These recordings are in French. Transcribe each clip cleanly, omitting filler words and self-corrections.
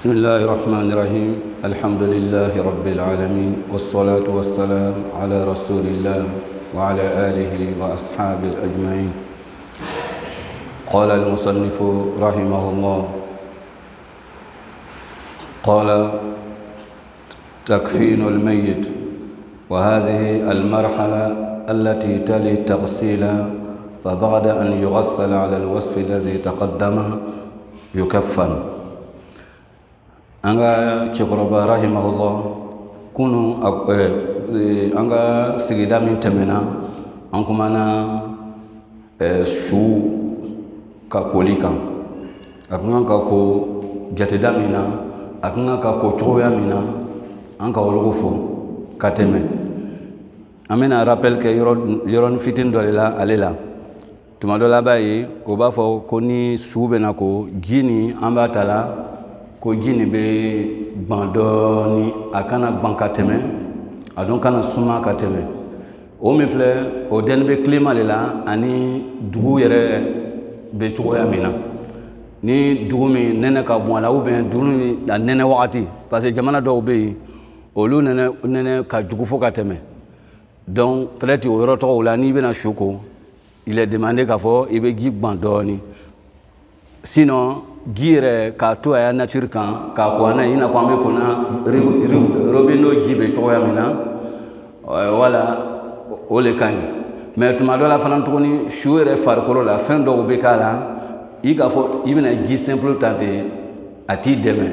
بسم الله الرحمن الرحيم الحمد لله رب العالمين والصلاة والسلام على رسول الله وعلى آله وأصحابه أجمعين. قال المصنف رحمه الله قال تكفين الميت، وهذه المرحلة التي تلي التغسيل، فبعد أن يغسل على الوصف الذي تقدم يكفن. Anga cekoroba rahimahullah kunu anga sigida min temena an kumana su ka koli kan akanga ka ko jateda mina akanga ka ko cogoya mina an ka wologo fo ka teme amena rappel ke yoron fitin dole la alela tuma dola bayi o ba fo ko ni su be na ko jini amba tala ko jini be gbandoni akana gban ka teme adon kana suma ka teme o mi filɛ o den be climat le la ani dugu yɛrɛ be cogoya min na ni dugu min nɛnɛ ka bon a la ou bien dugu min a nɛnɛ wagati parce que jamana dɔw be yen olu nɛnɛ ka jugu fo ka tɛmɛ donc peut-être o yɔrɔ tɔgɔw la n'i bɛna su ko il est demandé k'a fɔ i bɛ ji gban dɔɔni sinon ji yɛrɛ k'a to a ya nature kan k'a ko ana i n'a fɔ an bɛ ko na robinet ji bɛ cogoya min na wala o le ka ɲi mais tuma dɔ la fana tuguni su yɛrɛ farikolo la fɛn dɔw bɛ k'a la i k'a fɔ i bɛna ji simple ta ten a t'i dɛmɛ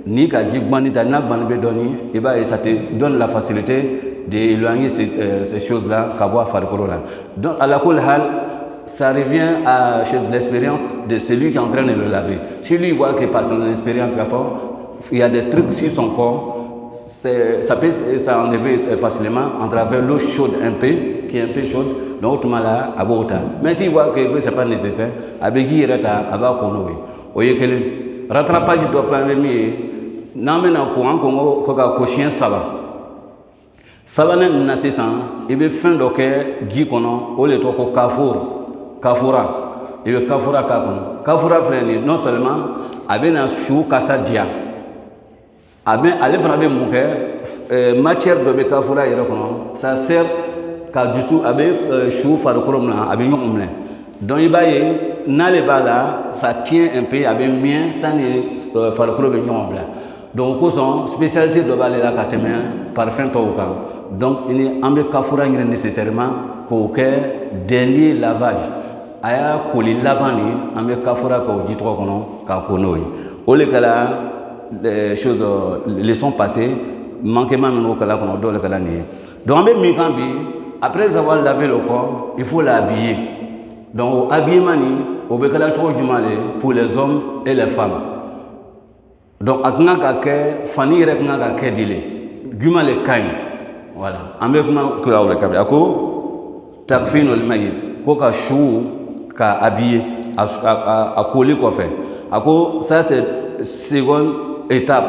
n'i ka ji gbani ta n'a gbani bɛ dɔɔni i b'a ye ça te donne la facilité d'éloigner ces choses là ka bɔ a farikolo la donc à la kulli hal ça revient à l'expérience de celui qui est en train de le laver. Si lui voit que par son expérience, il y a des trucs sur son corps, ça peut s'enlever facilement en travers l'eau chaude un peu, qui est un peu chaude, donc tout le monde a beau temps. Mais s'il voit que ce n'est pas nécessaire, avec qui il est à Abakonoé. Vous voyez que le rattrapage doit faire le mieux. N'amène en Congo, que chien ça va. Ça va n'a cessé, il veut fin d'oké, Guy Kono, ou les toko Kafura, il veut Kafura Kakono. Kafura fait non seulement, avec un chou kasa dia, avec aller faire avec mon cœur, matière de Kafura, ça sert qu'à du sous avec chou farokolom là, avec mon omlet. Donc il va y n'allez pas là, ça tient un peu avec mien, ça n'est farokolom avec mon omlet. Donc, son spécialité de aller là, parfum toka. Donc, il est en kafura nécessairement qu'au dernier lavage. Aya koli labani, en kafura ko jitro kono ka konoi. Au lieu que là, les choses, les sons passés, manquement non kala kono do le kala ni. Donc, après avoir lavé le corps, il faut l'habiller. Donc, habillement ni, au bekala trop du mal pour les hommes et les femmes. Donc akanga ka kɛ fani yɛrɛ kanga ka kɛ dile juma le kaɲi voilà an bɛ kuma kura o le kabila ko takfinul mayit ko ka su ka habiller a koli kɔfɛ a ko ça c'est seconde étape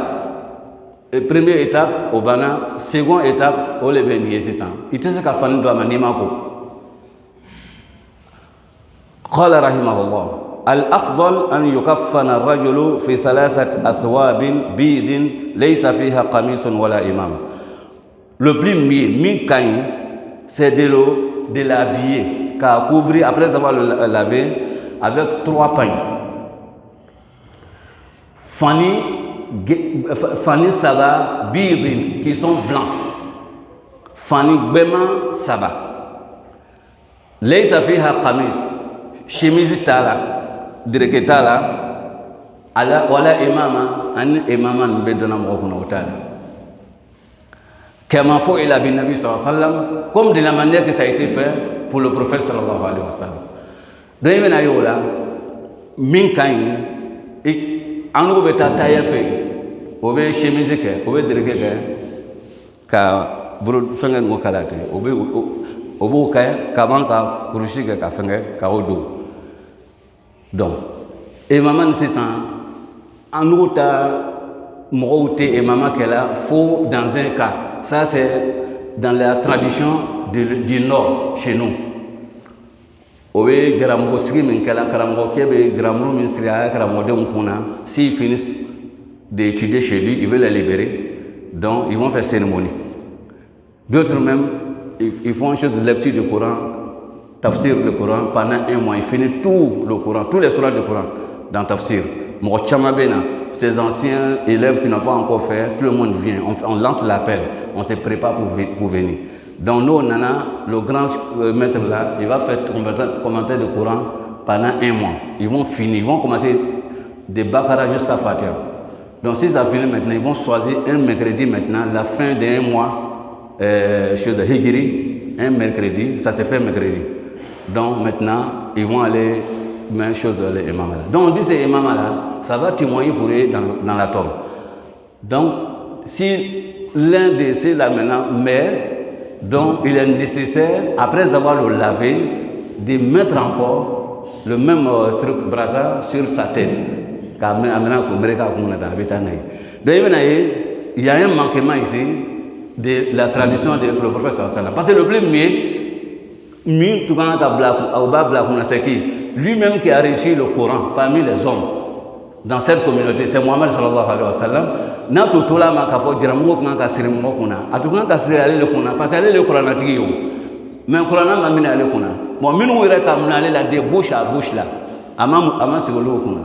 et première étape o banna seconde étape o le bɛ nin ye sisan i tɛ se ka fani don a ma n'i ma ko qala rahimahullah الأفضل أن يكفن الرجل في ثلاثة أثواب بيض ليس فيها قميص ولا إمامة. Le plus mieux, c'est de l'habiller, car couvrir après avoir le lavé avec 3 pains. Fani Saba, bidin, qui sont blancs. Fani Bema Saba. Laysa fiha qamis, chemise tala. Direketa la ala wala imama an imama bedona mo ko notala kama fa'ila bin nabi sallallahu alayhi wa sallam comme de la manière que ça a été fait pour le prophète sallallahu alayhi wa sallam do yemena yola min kan anu be ta tayer fe o be chemise ke o be direketa ka buru fengen mo kalate o be ka banka kurushi ke ka fenge ka odo. Donc, et maman c'est ça. En nous et maman qu'elle a faut dans un cas. Ça c'est dans la tradition du Nord chez nous. Owe garamogo sigi min kala karamogo kebe garamogo min sigi a karamogo de kuna s'ils finissent d'étudier chez lui, il veut les libérer. Donc, ils vont faire cérémonie. D'autres même, ils font une chose de lecture du Coran, tafsir du Coran, pendant 1 mois. Ils finissent tout le Coran, tous les sourates du Coran dans tafsir. Ces anciens élèves qui n'ont pas encore fait, tout le monde vient, on lance l'appel, on se prépare pour venir. Donc nous, le grand maître là, il va faire commentaire du Coran pendant 1 mois. Ils vont finir, ils vont commencer de Bakara jusqu'à Fatiha. Donc si ça finit maintenant, ils vont choisir un mercredi maintenant, la fin d'1 mois, chez le Hijri, un mercredi, ça se fait mercredi. Donc maintenant, ils vont aller même chose les imams là. Donc on dit ces imams là, ça va témoigner pour eux dans la tombe. Donc si l'un de ces là maintenant meurt, donc il est nécessaire, après avoir le lavé, de mettre encore le même truc brassard sur sa tête. Donc il y a un manquement ici de la tradition du prophète sallallahu. Parce que le plus mieux, tout le monde c'est qui? Lui-même qui a reçu le Coran parmi les hommes dans cette communauté, c'est Mohammed sallallahu alayhi wa sallam. N'a tout là ma kafo jiramu ko ka siri mo kuna. Atu kan ka siri ale le kuna parce que ale le Coran atigi yo. Mais Coran ma mina ale kuna. Mo minu ire ka mina ale la de bouche à bouche là. Ama sigolo kuna.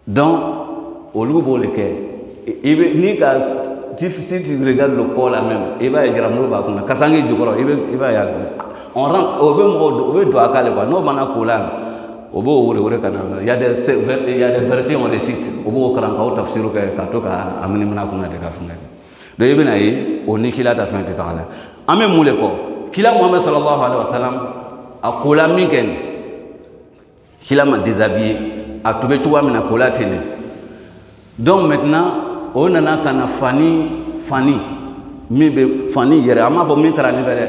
Donc au lieu de le faire, ni ka si tu regardes le corps là même, il va jiramu ba kuna. Kasangi jukoro, il va ya. On rentre au même doit caler quoi. Non, mana kola. Il y a des versions on les cite. Au bout de au tafsir katoka aminimna kuna de kafuna. De ibn ayi oni kila ta fin titala. Ame moule ko. Kila Muhammad sallallahu alayhi wa sallam a kola miken. Kila ma déshabillé. A trouvé tout amina kola tene. Donc maintenant on a kana fani mibe fani yere ama fo mi karani bere.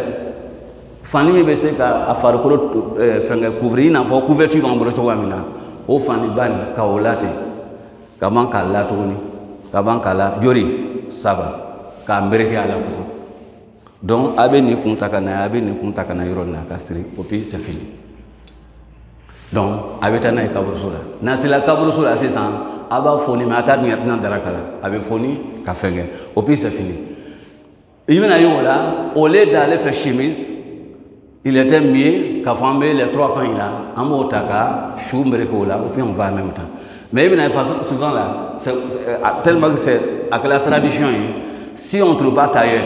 Fani mi bese ka afarukolo fenga couvrir na fo couverture en brocho wamina o fani bani ka olate ka man ka latoni ka ban kala jori saba ka mbereke ala kuso donc abe ni kunta kana yorona ka siri au pays c'est fini donc abe tana ka bursula na sila ka bursula c'est ça aba foni ma ta ni na darakala abe foni ka fenga au pays c'est fini il a yola au lieu d'aller faire chemise. Il était mieux qu'à former les 3 pains là, en motaka, chou, mrekola, et puis on va en même temps. Mais il y a souvent là, tellement que c'est avec la tradition, si on ne trouve pas tailleur,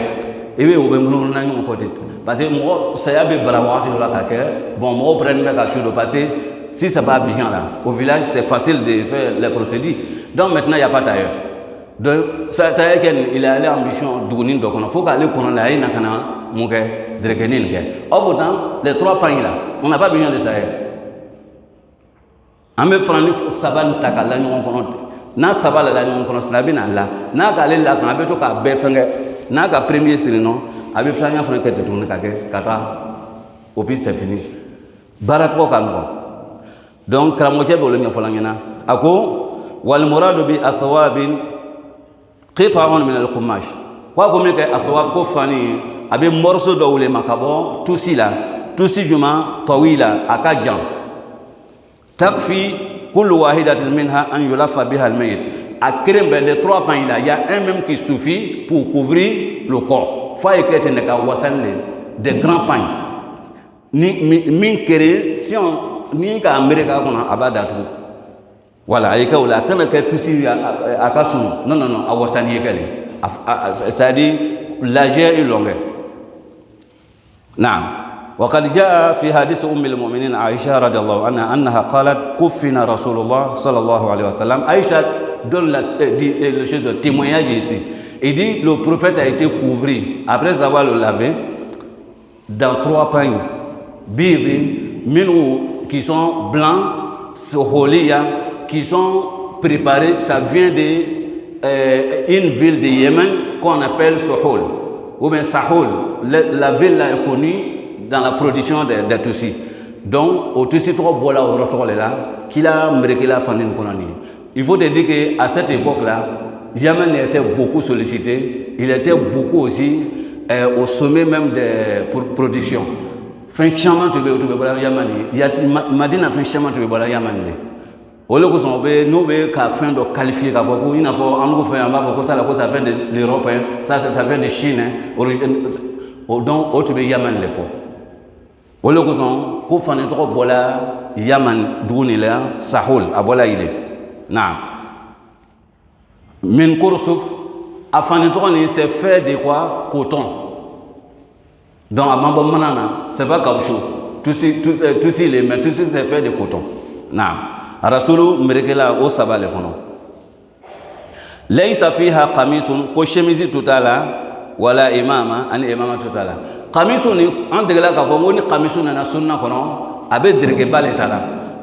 et bien on va nous côté. Parce que moi, ça y a des bravades de la cacaille, bon, moi, je prends le cachot de passer, si ce n'est pas bien là, au village, c'est facile de faire les procédures. Donc maintenant, il n'y a pas tailleur. Donc, ça tailleur, il est allé en mission d'Ounin, donc il faut qu'aller qu'on aille dans mon gars. Au bout les 3 pains là, on n'a pas besoin de ça. On me prend saban takala on connaît. Na sabala la on connaît na bina là. Na ka le la kan abeto ka be fenge. Na ka premier série non, abi flanya fana que te tourner kata. Au pire c'est fini. Baratko kanko. Donc kramoje bolo nya folangena. Ako wal muradu bi athwabin qita'un min al-qumash. Kwa ko me ke athwab ko fani avec morceau de makabo tout si là tout si juma tawila akajan takfi kullu wahidatin minha an yulafa biha almayit akrem ben les 3 pains là il y a un même qui suffit pour couvrir le corps faut que ne ka wasanle des grands pains ni min kéré si on ni ka amerika kona abadatu voilà ayika wala kana ka tout si akasu non a wasani yekale c'est-à-dire largeur et longueur. نعم وقد جاء في حديث أم المؤمنين عائشة رضي الله عنها أنها قالت كفنا رسول الله صلى الله عليه وسلم. Aïcha donne le chose de témoignage ici. Il dit le prophète a été couvert après avoir le lavé dans 3 pains qui sont blancs, soholia, qui sont préparés. Ça vient d'une ville de Yémen qu'on appelle Sohol. Ou bien Sahol, la ville là est connue dans la production des Tutsis. Donc, au Tutsi trop bola au retour là, qu'il a mérité la famille konani. Il faut te dire qu'à cette époque-là, Yémen était beaucoup sollicité. Il était beaucoup aussi au sommet même des productions. Fin chemin tu veux bola Yémen. Il y a Madina fin chemin tu veux bola Yémen. au lieu que son nous qu'à fin de qualifier qu'à voir il n'a pas en fait en bas que ça vient de l'Europe ça vient de Chine origine donc autre pays Yaman les faut au lieu que son pour faire une trop bola Yaman d'où il est Sahul à bola il est non min Koursuf afin de trop c'est fait de quoi coton donc à Mambo Manana c'est pas caoutchouc tout les mais tout c'est fait de coton non Rasulu mrekela o sabale kono laysa fiha qamisun ko chemise tutala wala imama ani imama tutala qamisun ni an degela ka fo ni qamisun na sunna kono abe dirge bale tala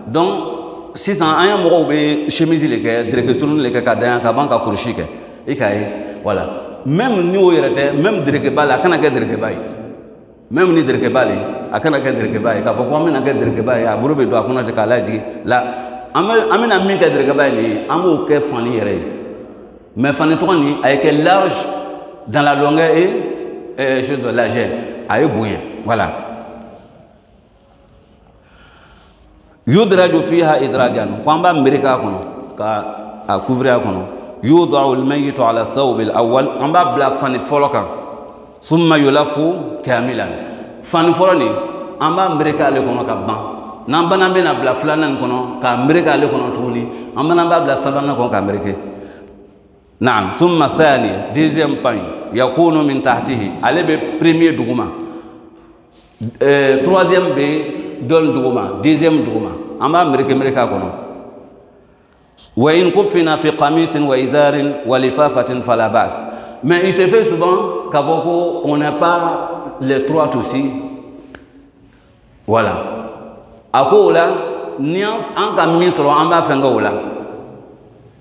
donc 600 aya mo be chemise le ke dirge sunna le ke ka dan ka banka kurshi ke ikai voilà même ni o yerete même dirge bale kana ke dirge bay même ni dirge bale akana ke dirge bay ka fo ko mena ke dirge bay aburu be do akuna te kala jigi la amena min ka dirge bay ni amo ke fani yere mais fani to ni avec large dans la longueur et chose de largeur ay bouyen voilà yudraju fiha idrajan kwamba mbirika kono ka a couvrir kono yudau almayit ala thawb alawwal amba bla fani foloka thumma yulafu kamilan fani foloni amba mbirika le kono ka ban nambana bena bla flanan kono ka mbirika le kono tuni amba bla sabana kono ka mbirike naam thumma thani deuxième point yakunu min tahtihi ale be premier duguma troisième be don duguma deuxième duguma amba mbirika kono wa in kufina fi qamisin wa izarin wa lifafatin fala bas mais il se fait souvent qu'avoko on n'a pas les trois aussi voilà akola ni an ka min sɔrɔ an b'a fɛn kɛ o la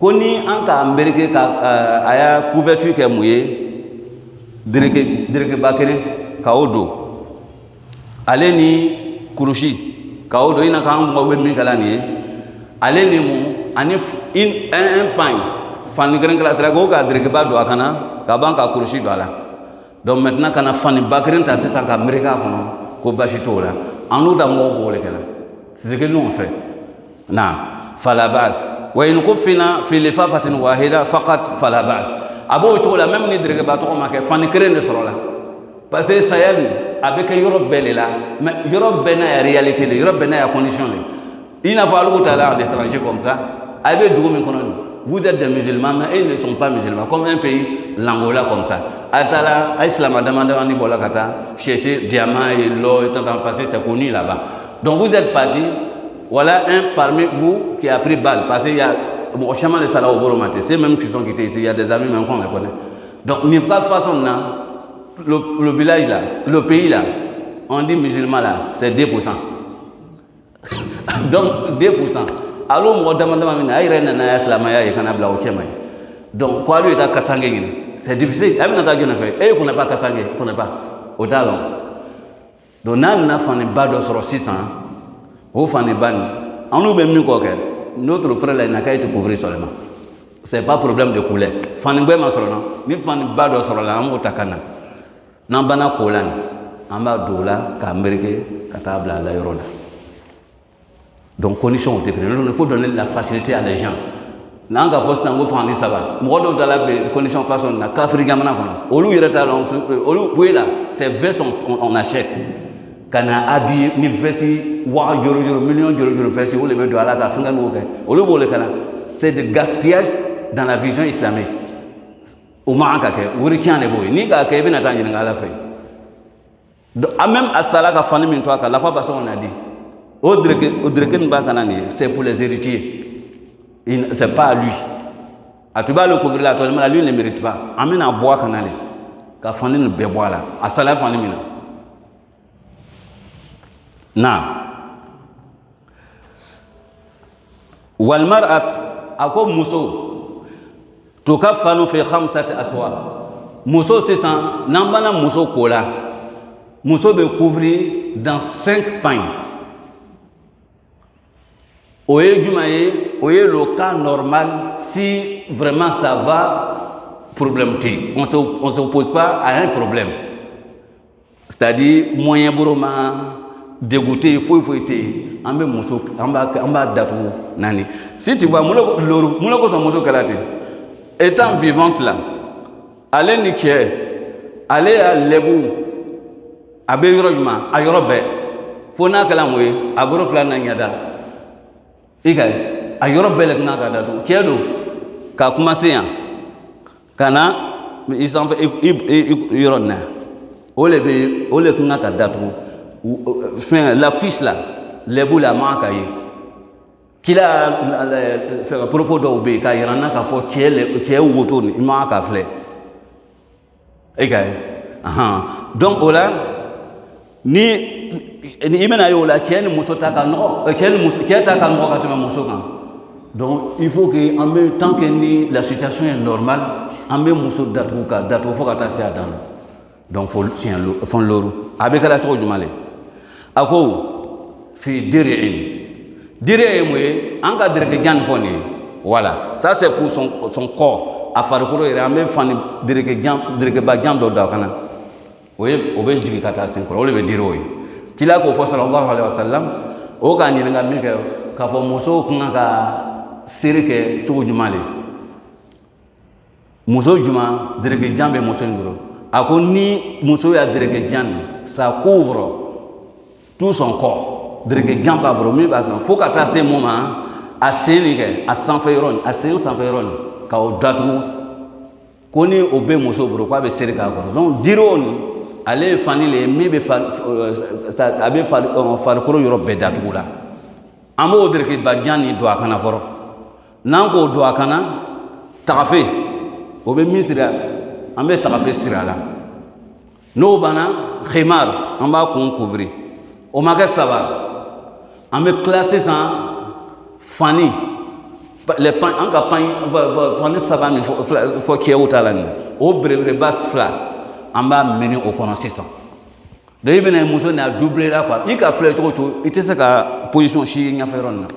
ko ni an ka mbirike ka a y'a couverture kɛ mun ye dirikeba kelen k'o don ale ni kurusi k'o don i na k'an mɔgɔw bɛ min kɛla nin ye ale ni mun ani un pan fani kelen kɛla tɛrɛ k'o ka dirikeba don a kana ka ban ka kurusi don a la donc maintenant kana fani ba kelen ta sisan ka mbirike a kɔnɔ ko basi t'o la an n'u ta mɔgɔw b'o le kɛ la. C'est ce que nous on fait. Non, fala bas. Wa in kufina fi lifafatin wahida faqat fala bas. Abo to la même ni direge ba to ma ke fan kere ne soro la. Parce que Sahel avec Europe belle là, mais Europe bena ya réalité, Europe bena ya condition là. Il n'a pas le talent à l'étranger comme ça. Avec Dougou Mikono. Vous êtes des musulmans mais ils ne sont pas musulmans comme un pays l'Angola comme ça. Atala Islam a demandé à Nibola Kata chercher diamant et l'or et tant passé c'est connu là-bas. Donc vous êtes parti, voilà un parmi vous qui a pris balle, parce qu'il y a bon, chemin de Salah au Boromate, c'est même qui sont quittés ici, il y a des amis même qu'on les connaît. Donc, de toute façon, le village là, le pays là, on dit musulman là, c'est 2%. Donc, 2%. Alors, moi, je demande donc, quoi lui est à Kassangé? C'est difficile. Et vous ne connaissez pas Kassangé, vous ne connaissez pas. Au talon. Donc, nous avons fait bas de 600. Vous faites des bannes. On nous a mis notre frère n'a qu'à être couvert seulement. Ce n'est pas problème de couleur. Fan de bas ni fan bas de sur la ambo takana. Nambana kolan. Amba dola, Kamberge, Katabla, la Yorona. Donc, conditions ont été créées. Il faut donner la facilité à les gens. Nanga fosse nango fandi saba. Modo dala be conditions façon na kafriga mana kono. Olu yereta olu puela, ces vestes on achète. Kana habillé ni vesti wa joro millions joro vesti ou les mettre à la ka finga no ke. Olu bole kana. C'est de gaspillage dans la vision islamique. Au manka ke wuri kiane boy ni ka ke bina tanji ngala fe. Même à sala ka fani min toi ka la fois passée on a dit. Odreke nba kana ni c'est pour les héritiers. Ce n'est pas à lui. À tout bas le couvrir là, lui ne mérite pas. Amène à boire canal. Quand fani ne peut boire là. À salaire fani mina. Na. Walmar à quoi muso. Tout cas fanu fait khamsat aswa. Muso c'est ça. Nambana muso kola. Muso be couvrir dans 5 pains. Oye le cas normal, si vraiment ça va, problème T. On ne s'oppose pas à un problème. C'est-à-dire, moyen bouroma, dégoûté, il faut an bɛ muso an b'a datugu nani si tu vois mun na ko sɔn muso kɛra ten étant vivante là ale ni cɛ ale y'a lɛbu a bɛ yɔrɔ jumɛn a yɔrɔ bɛɛ fo n'a kɛla mun ye a bolo fila na ɲɛda i ka ye a yɔrɔ bɛɛ le kan ka datugu cɛ don ka kuma se yan ka na i sanfɛ yɔrɔ nin na o le kan ka datugu fɛn la cuisse là lɛbu la a man ka ye kila fɛn propos dɔw bɛ yen k'a yira n na k'a fɔ cɛ woto nin i man ka filɛ i ka ye donc o la ni i bɛna ye o la cɛ ni muso ta ka nɔgɔ cɛ ta ka nɔgɔ ka tɛmɛ muso kan donc il faut que an bɛ tant que ni la situation est normale an bɛ muso datugu ka datugu fo ka taa se a dan na donc fo looru a bɛ kɛra cogo jumɛn le a ko fi diri ye mun ye an ka dɛrɛkɛjan nin fɔ nin ye voilà ça c'est pour son corps a farikolo yɛrɛ an bɛ fani dɛrɛkɛbajan dɔ da o kan na o bɛ jigin ka taa sen kɔrɔ o de bɛ diri o ye kila k'o fɔ sallallahu alaihi wasallam o k'a ɲininka min kɛ k'a fɔ musow kan ka seri kɛ cogo jumɛn le muso jumɛn dɛrɛkɛjan bɛ muso in bolo a ko ni muso y'a dɛrɛkɛjan ça couvre tout son corps dɛrɛkɛjan b'a bolo min b'a sɔn fo ka taa se mun ma a sen nin kɛ a sanfɛ yɔrɔ nin a sen sanfɛ yɔrɔ nin k'o datugu ko ni o bɛ muso bolo k'a bɛ seri k'a kɔrɔ donc diri o nin ale ye fani le ye min bɛ a bɛ farikolo yɔrɔ bɛɛ datugu la an b'o dɛrɛkɛbajan nin don a kana fɔlɔ n'an k'o don a kana tagafe o bɛ min siri an bɛ tagafe siri a la n'o banna khimar an b'a kun couvrir o ma kɛ saba an bɛ tila sisan fani an ka fani saba min fɔ cɛw ta la nin o belebeleba fila an b'a mini o kɔnɔ sisan donc i bɛna ye muso n'a doublé la quoi i ka filɛ cogo o cogo i tɛ se ka position si ɲɛfɛ yɔrɔ nin na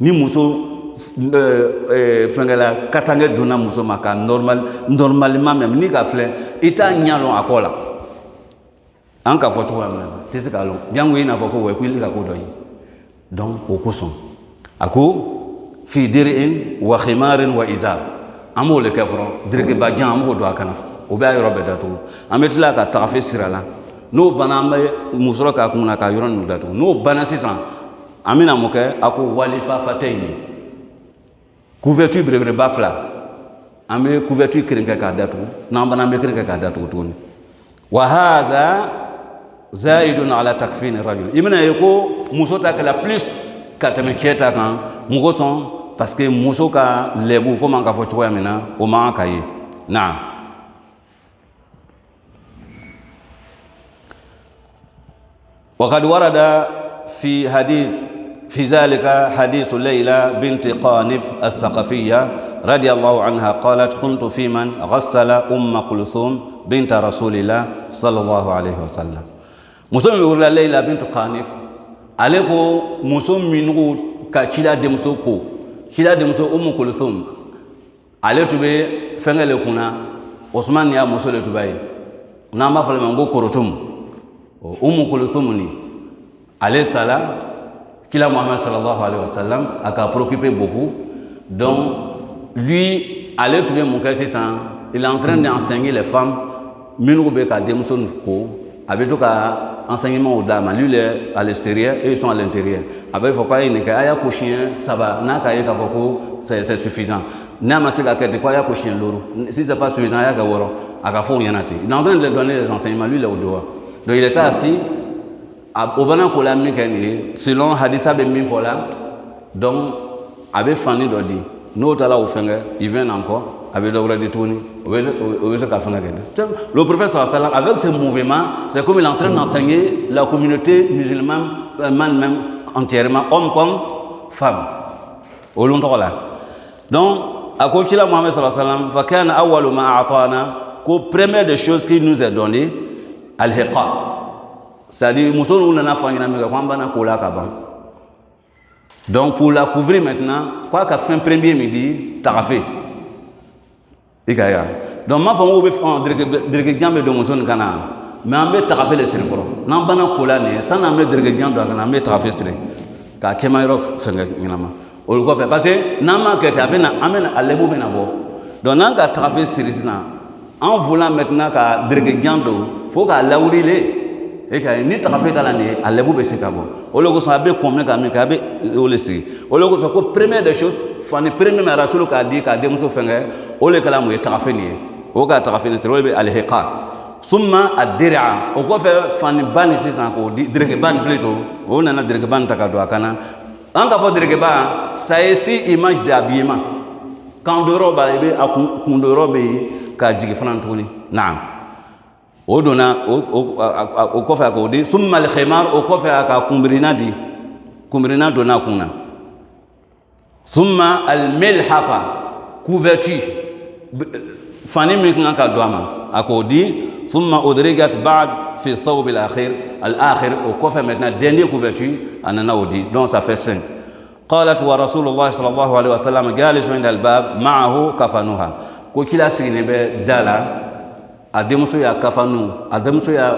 ni muso fɛnkɛla kasange donna muso ma ka normalement même ni ka filɛ i t'a ɲɛ dɔn a kɔ la an ka fɔ cogo min na tɛ se k'a dɔn jango i n'a fɔ ko wa ko i ka ko dɔ ye donc o kosɔn a ko fi diri'in wa khimarin wa izar an b'o le kɛ fɔlɔ dɛrɛkɛbajan an b'o don a kana o bɛ a yɔrɔ bɛɛ datugu an bɛ tila ka tagafe siri a la n'o banna an bɛ muso k'a kun na k'a yɔrɔ ninnu datugu n'o banna sisan an bɛna mun kɛ a ko walifafatɛ in couverture belebeleba fila an bɛ couverture kelen kɛ k'a datugu n'an banna an bɛ kelen kɛ k'a datugu tuguni wa hadha zaidun ala takfini rajul i bɛna ye ko muso ta kɛla plus ka tɛmɛ cɛ ta kan mun kosɔn parce que muso ka lɛbu komi an ka fɔ cogoya min na o man kan ka ye na وقد ورد في ذلك حديث ليلى بنت قانف الثقفية رضي الله عنها قالت كنت في من غسل كلثوم بنت رسول الله صلى الله عليه وسلم مسلم يقول ليلى بنت قانف عليكو مسلم منو كشيلا دمسوكو شيلا دمسو كلثوم عليه تبي فنجل كنا عثمان يا مسلم تبي نعم فلما كرتم كلثوم ni alayhi salam kila Muhammad sallallahu alayhi wa sallam a préoccupé beaucoup donc lui allait trouver mon cas il est en train d'enseigner les femmes minnu bɛ ka denmuso ko a bɛ to ka enseignement au dama lui il est à l'extérieur et ils sont à l'intérieur a bɛ fɔ k'a ye nin kɛ a y'a ko siɲɛ saba n'a k'a ye k'a fɔ ko c'est suffisant n'a ma se ka kɛ ten ko a y'a ko siɲɛ loru si c'est pas suffisant a y'a kɛ wɔɔrɔ a ka fɔ o ɲɛna ten il est en train de donner les enseignements lui il est au dehors donc il était assis au bana ko la min kɛ nin ye selon hadisa bɛ min fɔ la donc a bɛ fani dɔ di n'o taara o fɛngɛ il vient encore a bɛ dɔ wɛrɛ di tuguni o bɛ se ka fɛngɛ kɛ le prophète sallallahu alayhi wa sallam avec ce mouvement c'est comme il est en train d'enseigner la communauté musulmane même entièrement homme comme femme olu tɔgɔ la donc a ko kila Muhammad sallallahu alayhi wa sallam fa kana awwalu ma a'tana ko première des choses qui nous est donné al-hiqa c'est-à-dire muso nous nana fɔ ɲɛna min kɛ ko an bana ko la ka ban donc pour la couvrir maintenant quoi ka fɛn premier min di tagafe i ka ya donc m'a fɔ n ko bɛ dɛrɛkɛjan bɛ don muso nin kan na mais an bɛ tagafe le siri kɔrɔ n'an banna ko la nin ye sani an bɛ dɛrɛgɛjan don a kan an bɛ tagafe siri k'a kɛma yɔrɔ fɛngɛ ɲɛnama o kɔfɛ parce que n'an m'a kɛ ten a lɛbu bɛ na bɔ donc n'an ka tagafe siri sisan an volant maintenant ka dɛrɛgɛjan don fo k'a lawurilen e ka ni tagafe t'a la nin ye a lɛbu bɛ se ka bɔ o de kosɔn a bɛ kɔn ka min kɛ a bɛ o le sigi o de kosɔn ko première des choses fani premier min rasulu k'a di k'a denmuso fɛngɛ o le kɛla mun ye tagafe nin ye o ka tagafe nin siri o de bɛ alihiqa summa ad-dir'a o kɔfɛ fani ba nin sisan k'o di dɛrɛgɛba nin plutôt o nana dɛrɛgɛba nin ta ka don a kan na an ka fɔ dɛrɛgɛba ça est si image d'habillement kan do yɔrɔ b'a la i bɛ a kun do yɔrɔ bɛ yen ka jigin fana tuguni naam o donna o kɔfɛ a k'o di summa al-khimar o kɔfɛ a ka kunbirina di kunbirina donna a kun na summa al-milhafa couverture fani min kan ka don a ma a k'o di summa udrigat ba'd fi thawb al-akhir au kɔfɛ maintenant dernier couverture a nana o di donc ça fait 5 qalat wa rasulullah sallallahu alaihi wasallam jalisun inda al-bab ma'ahu kafanuha ko kila sigine bɛ da la a denmuso y'a kafanu a denmuso y'a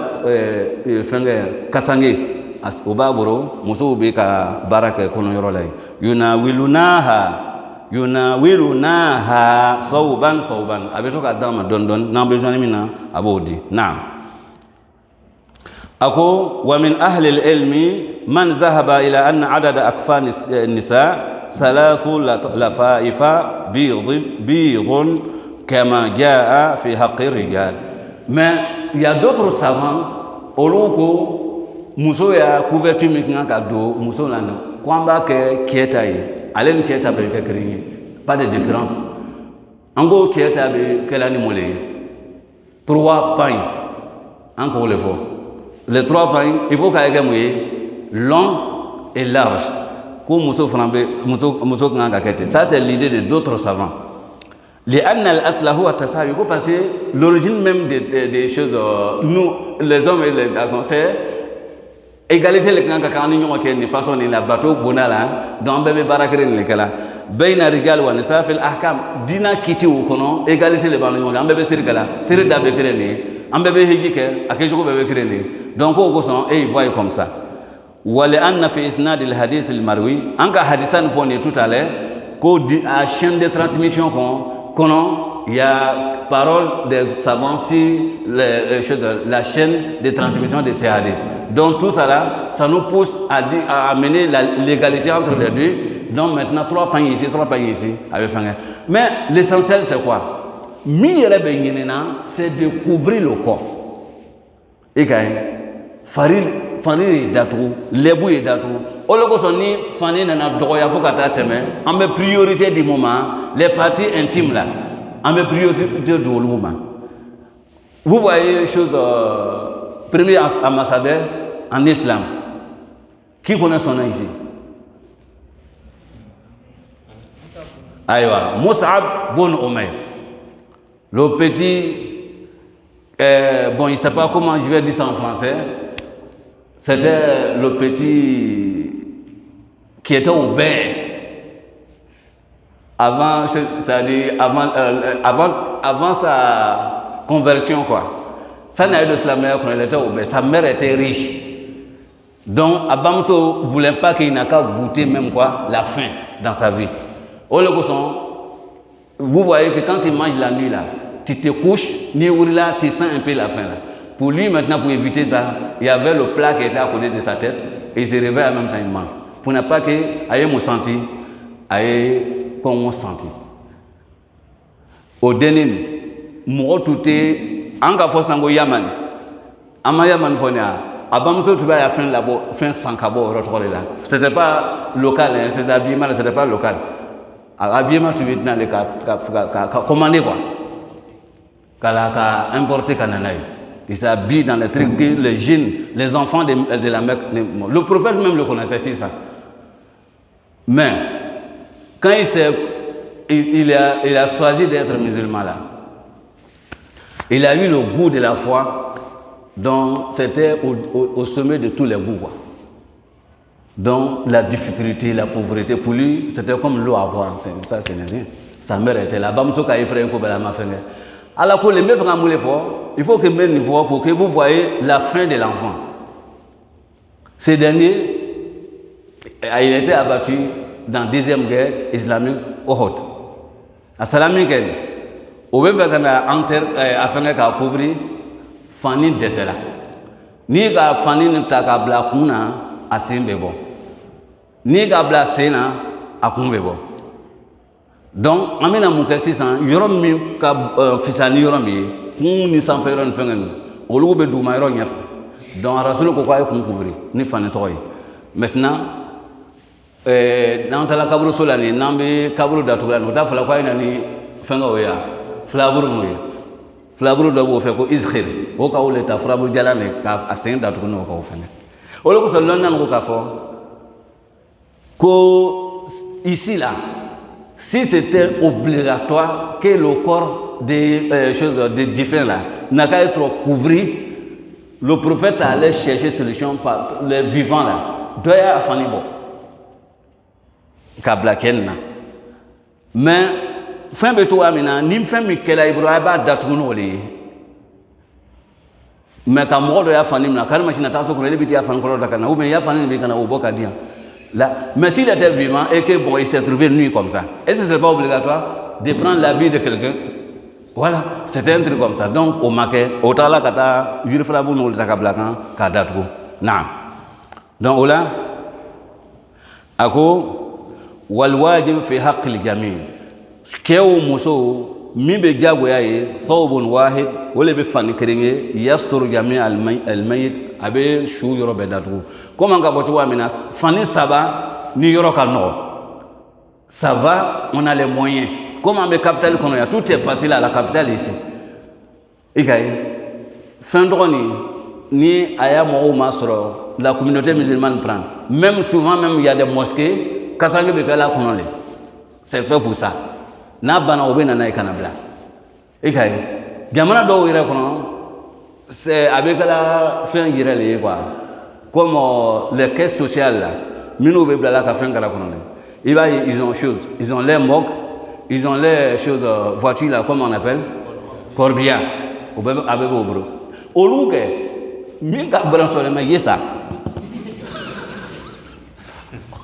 fɛngɛ kasange o b'a bolo musow bɛ ka baara kɛ kɔnɔyɔrɔ la yunawilunaha sawban a bɛ to ka d'a ma dɔɔni dɔɔni n'an besoin min na a b'o di naam a ko wa min ahli al-ilmi man zahaba ila anna adada akfan nisa thalathu lafaifa bidun kama jaa fi haqqi rijal mais il y a d'autres savants olu ko muso ya couverture min kan ka do muso la no ko an b'a kɛ kɛta ye ale ni kɛta bɛ kɛ kelen ye pas de différence an ko kɛta bɛ kɛla ni mun le ye 3 pailles an k'o le fɔ les 3 pailles il faut k'a kɛ mun ye long et large ko muso fana bɛ muso kan ka kɛ ten ça c'est l'idée de d'autres savants لأن الأصل هو التساوي parce que l'origine même des choses nous les hommes et les garçons c'est égalité le kan ka kan ni ɲɔgɔn kɛ ni façon ni la bateau bona la donc an bɛɛ bɛ baara kelen de kɛla bayna rijal wa nisa fil ahkam dina kiti o kɔnɔ égalité le b'an ni ɲɔgɔn cɛ an bɛɛ bɛ siri kɛla siri da bɛ kelen de an bɛɛ bɛ hiji kɛ a kɛcogo bɛɛ bɛ kelen de donc o kosɔn e voit comme ça ولأن في إسناد الحديث المروي أنك حديثا فوني tout à l'heure ko a chaîne de transmission il y a parole des savants sur la chaîne de transmission de ces hadiths. Donc tout ça là, ça nous pousse à amener l'égalité entre les deux. Donc maintenant 3 pains ici, 3 pains ici. Mais l'essentiel c'est quoi? C'est de couvrir le corps. Et quand fani datu lebu ye datu o le kosɔn ni fani nana dɔgɔya fo ka taa tɛmɛ an bɛ priorité di mun ma les parties intimes là an bɛ priorité di olu ma vous voyez chose premier ambassadeur en islam qui connaît son nom ici ayiwa Mus'ab bin Umayr le petit bon il ne sait pas comment je vais dire ça en français. C'était le petit qui était au bain avant, c'est-à-dire avant sa conversion quoi. Ça n'a eu de cela mère quand il était au bain. Sa mère était riche. Donc Abamso ne voulait pas qu'il n'a qu'à goûter même quoi la faim dans sa vie. Vous voyez que quand il mange la nuit là, tu te couches, ni là, tu sens un peu la faim là. Pour lui, maintenant, pour éviter ça, il y avait le plat qui était à côté de sa tête et il se réveille en même temps, il mange. Pour ne pas qu'il ait mon senti, aille comme on senti. Au dernier, moi, tout est en cas de sango Yaman. En Yaman, Abamso, tu vas faire la fin sans cabo, c'était pas local, hein, ces habillements, c'était pas local. Habillement, tu veux dans les cas, commander quoi. Qu'à importer Cananaï. Il s'habille dans les trucs, les jeunes, les enfants de la Mecque. Le prophète même le connaissait, c'est ça. Mais, quand il a choisi d'être musulman là, il a eu le goût de la foi, donc c'était au sommet de tous les goûts. Quoi. Donc, la difficulté, la pauvreté, pour lui, c'était comme l'eau à boire. Ça, ce n'est rien. Sa mère était là. Alors, les meufs ont moulé fort. il faut que même niveau pour que vous voyez la fin de l'enfant. Ce dernier, il a été abattu dans la deuxième guerre islamique au Uhud. À Salamique, au lieu de couvrir, Fanny décède. Ni ka Fanny ne t'a qu'à blakuna à Simbebo. Ni ka blasena à Kumbebo. Donc, amena muke sisan yorom mi ka fisani yorom yi kun ni sanfɛ yɔrɔ ni fɛngɛ ninnu olu bɛ duguma yɔrɔ ɲɛfɛ. Donc rasulu ko k'a ye kun couvrir ni Fanny tɔgɔ ye. Maintenant n'an taara kaburuso la nin n'an bɛ kaburu datugu la nin o t'a fɔla ko a ye na ni fɛngɛ o ye yan filaburu n'o ye filaburu dɔ b'o fɛ ko izhir o ka o le ta filaburu jalan de k'a sen datugu n'o ka o fɛngɛ o de kosɔn lɔnni nana ko k'a fɔ ko ici là. Si c'était obligatoire que le corps des choses des différents là n'a qu'à être couvert, le prophète allait chercher solution par les vivants là. Doya afani bo. Kablaken na. Mais fin beto amina nim fin mi kela ibra ba datuno le. Mais ka mo doya afani na kalma china taso ko le biti afani ko dakana ou bien ya afani bi kana oboka dia. Là, mais s'il était vivant et que bon, il s'est trouvé nuit comme ça, est-ce que ce n'est pas obligatoire de prendre la vie de quelqu'un? Voilà, c'était un truc comme ça. Donc, au maquet, au tala kata, yurifrabu no lita kablakan kadatko. Na. Donc, là, ako wal wajib fi haqqil jami'. Kew muso mi be jagoya ye thawbun wahid wala be fani kerenge yasturu jami' al mayit abe shu yoro be datko. Comment on va Fanny ça va, New York à nord. Ça va, on a les moyens. Comment on capitale qu'on a, tout est facile à la capitale ici. Et fin de ni aya mo masro, la communauté musulmane prend. Même souvent même il y a des mosquées, kasange be kala konole. C'est fait pour ça. Na bana obena na ikanabla. Et jamana do ira kono, c'est avec la fin girele quoi. Comme les caisses sociales là, ils ont choses, ils ont les moques, ils ont les choses voitures là, comment on appelle, corbillard, avec au bros. Au lieu que, mille cabres mais ça.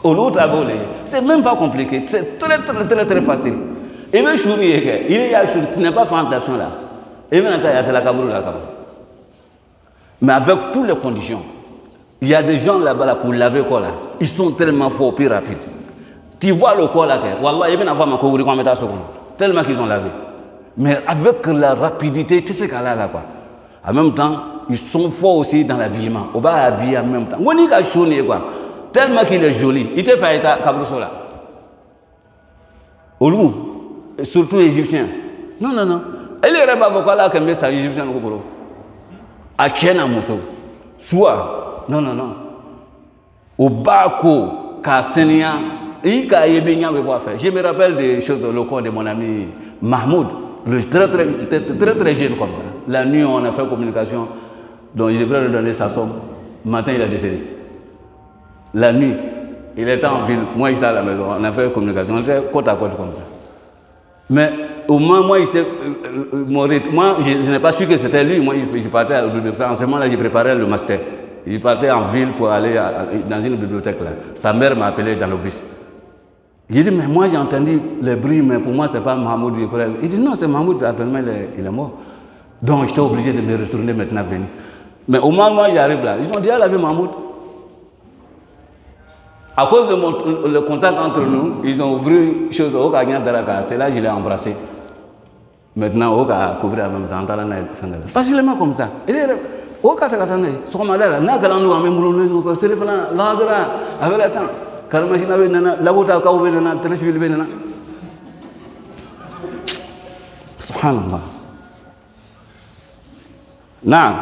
Au lieu c'est même pas compliqué, c'est très facile. Et même il y a chose, ce n'est pas fantasme là. Et même c'est la cabrou là. Mais avec toutes les conditions. Il y a des gens là-bas là, pour laver le corps là. Ils sont tellement forts, plus rapides. Tu vois le corps là, wallah, il y a avoir ma couvrir comme ça tellement qu'ils ont lavé. Mais avec la rapidité, tu sais qu'elle a là quoi. En même temps, ils sont forts aussi dans l'habillement. On va habiller en même temps. On dit qu'il quoi. Tellement qu'il est joli. Il te fait un cabroso là. Au loup, surtout les Égyptiens. Non. Elle est là-bas, là, comme ça, les Égyptiens, à Kenya, Mousso. Soit. Non. Au Bako, Kassenia, je me rappelle des choses locales de mon ami Mahmoud, très jeune comme ça. La nuit, on a fait communication, donc je vais lui donner sa somme. Le matin, il a décédé. La nuit, il était en ville, moi j'étais à la maison, on a fait communication, on était côte à côte comme ça. Mais au moins, moi, je n'ai pas su que c'était lui, moi je partais à la bibliothèque, en ce moment-là, je préparais le master. Il partait en ville pour aller dans une bibliothèque là. Sa mère m'a appelé dans le bus. J'ai dit, mais moi j'ai entendu les bruits, mais pour moi c'est pas Mahmoud. Il dit, non, c'est Mahmoud, actuellement il est mort. Donc j'étais obligé de me retourner maintenant venir. Mais au moment où j'arrive là, ils ont dit, elle avait Mahmoud. À cause de le contact entre nous, ils ont ouvert chose au Kagnan Daraka. C'est là que je l'ai embrassé. Maintenant, au Kagnan couvrir en même temps. Facilement comme ça. O kata so malala na kala no ame mulo ko serefana lazara avela tan kalma shi nabe nana labuta ka ube nana tanashbil be nana subhanallah na'am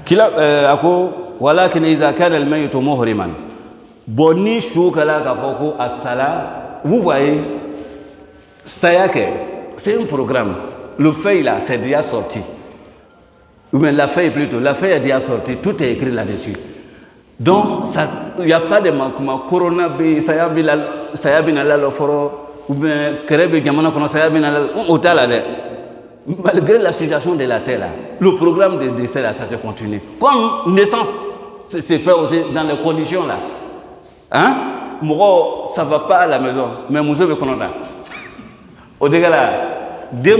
kila ako walakin idha kana al-mayt muhriman boni shukala ka foko as-sala vous voyez ça c'est un programme. Le feuille là, c'est déjà sorti. Mais la feuille plutôt, la feuille est déjà sortie, tout est écrit là-dessus. Donc, il n'y a pas de manquement. Corona, ça y a bien là, le foro, ou bien Kerebe Gamana Konosaya Binala, au Talade. Malgré la situation de la terre, là, le programme de décès, là, ça se continue. Comme naissance, c'est fait aussi dans les conditions là. Hein? Moi, ça ne va pas à la maison, mais moi, je veux qu'on en a. Au dégât là, dans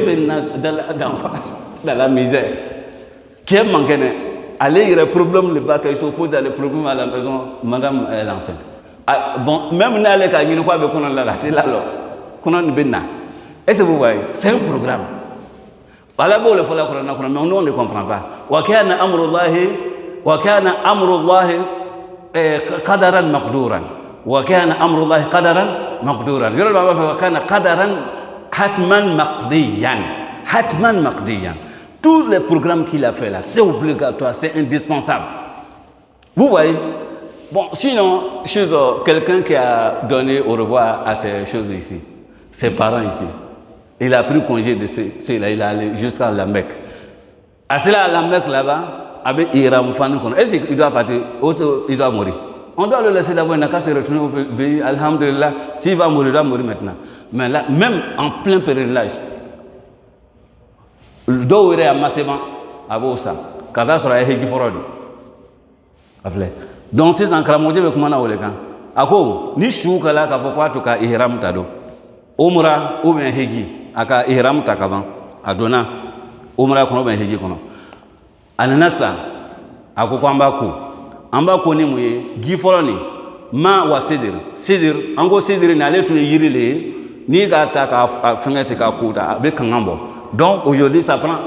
la misère. Qui est manqué? Allez, il y a des problèmes, les bacs, ils s'opposent à des problèmes à la maison, madame l'enseigne. Bon, même si elle est à l'île, qu'on a là, c'est là, qu'on a une benne. Est-ce que vous voyez? C'est un programme. Voilà, bon, le follow mais nous, on ne comprend pas. وكان أمر الله قدرا مقدورا وكان أمر الله قدرا مقدورا يقول الله وكان قدرا حتما مقضيا. Tous les programmes qu'il a fait là, c'est obligatoire, c'est indispensable. Vous voyez? Bon, sinon, quelqu'un qui a donné au revoir à ces choses ici, ses parents ici. Il a pris congé de cela, il est allé jusqu'à la Mecque. À cela, la Mecque là-bas, avec Iram Fanou, est-ce qu'il doit partir? Il doit mourir. On doit le laisser d'abord, il n'a qu'à se retourner au pays, alhamdulillah. S'il va mourir, il doit mourir maintenant. Mais là, même en plein pèlerinage, le dos est à Masséban, à Bossa, quand sera Hegi Forodi. Donc, c'est un cramodé avec Mana Olekan. À quoi? Ni choukala, qu'à quoi tu as Iram Tado. Omra ou bien Hegi. Aka ihram takaban adona umra kono ben hiji kono ananasa akoko ambako ni muye gifoloni ma wa sidir ango sidir na letu yirile ni ga ta ka fengete ka kuta be kangambo. Donc aujourd'hui ça prend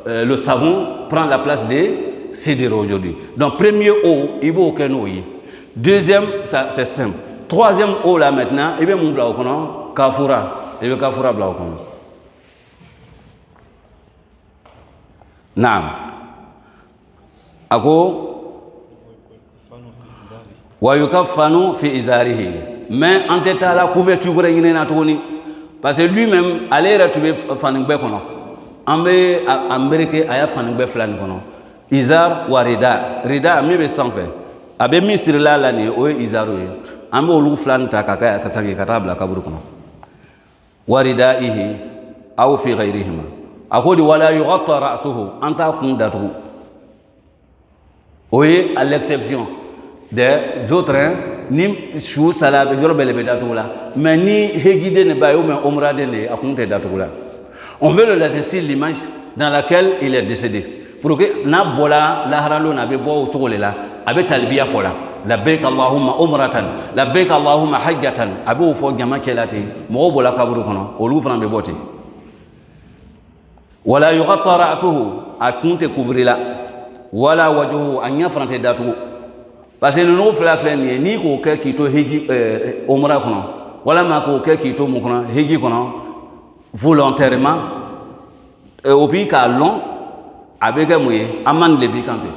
le savon prend la place des sidir aujourd'hui. Donc premier eau ibo kenoyi, deuxième ça c'est simple, troisième eau là maintenant et bien mon bla kono kafura. Et le kafura blanc. Naam. Ako wa yukaffanu fi izarihi. Mais en tête la couverture pour y na toni parce que lui-même allait retrouver faningbe kono. Ambe ambereke aya faningbe flan kono. Izar wa rida mi be sans fait. Abe misir la ni o izaru. Ambe olu flan ta kaka kasangi katabla kaburu kono. waridaihi aw fi ghayrihima akodi wala yughatta ra'suhu anta kun datu oye à l'exception des autres ni chou salade yorbele bedatu la mais ni hegide ne bayo mais omra de ne akunte datu la on veut le laisser sur l'image dans laquelle il est décédé pour que na bola la haralo na be bo tole la abe talbiya fola labbaik allahumma umratan labbaik allahumma hajjatan abu fo jama kelati mo bola kaburu kono o lu fran be boti wala yughatta ra'suhu akunte couvrila wala wajhu an yafrante datu parce que nous fla ni ko ke ki to heji umra kono wala ma ko ke ki to mo kono heji kono volontairement au pays ka long avec moye amande le bikante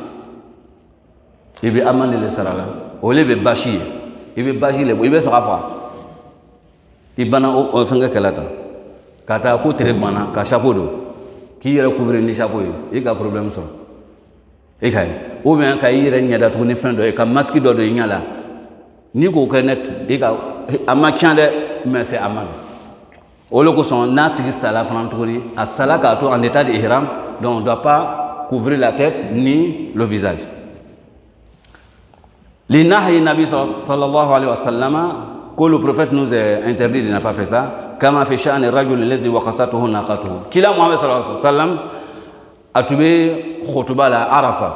ibe amande le sarala ole be bashi ibe bashi le ibe sarafa ibana o fanga kalata kata ko tere bana ka chapeau do ki yere couvrir ni chapeau yi ka problème so e kay ou bien ka yere nyada to ni fin do e ka masque do nyala ni ko kenet e ka amakiande mais c'est amande ole ko son natri sala fana to ni asala ka to en état de ihram donc on ne doit pas couvrir la tête ni le visage. L'inahi Nabi sallallahu alayhi wa sallam, que le prophète nous a interdit de ne pas faire ça, kama fi sha'ni rajul allazi waqasatuhu naqatuhu. Kila Muhammad sallallahu alayhi wa sallam a tué khutba la Arafa.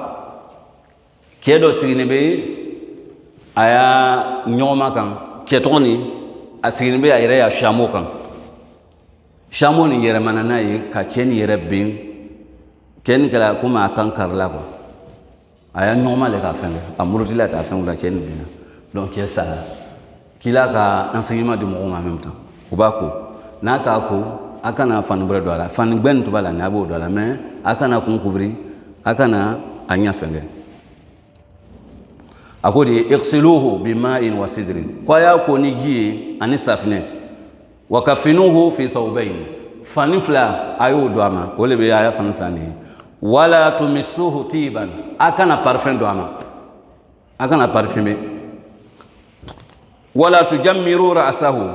Kiedo siginebe aya nyoma kan, kietoni a siginebe a ire a shamo kan. Shamo ni yere manana ye ka kieni yere bin ken kala kuma kan karla ko aya normal ka fenga amurti la ta fenga ken bina donc c'est ça kila ka enseignement de mo en même temps ubako naka ko akana fan bre do la fan ben to bala na bo do la mais akana ko couvrir akana anya fenga akodi ighsiluhu bima'in wa sidrin kwa ya ko ni gi ani safne wa kafinuhu fi thawbayn fanifla ayo do ama wole be aya fanifla ni wala tumisuhu tiban akana parfum do ama akana parfumer wala tujammiru ra'sahu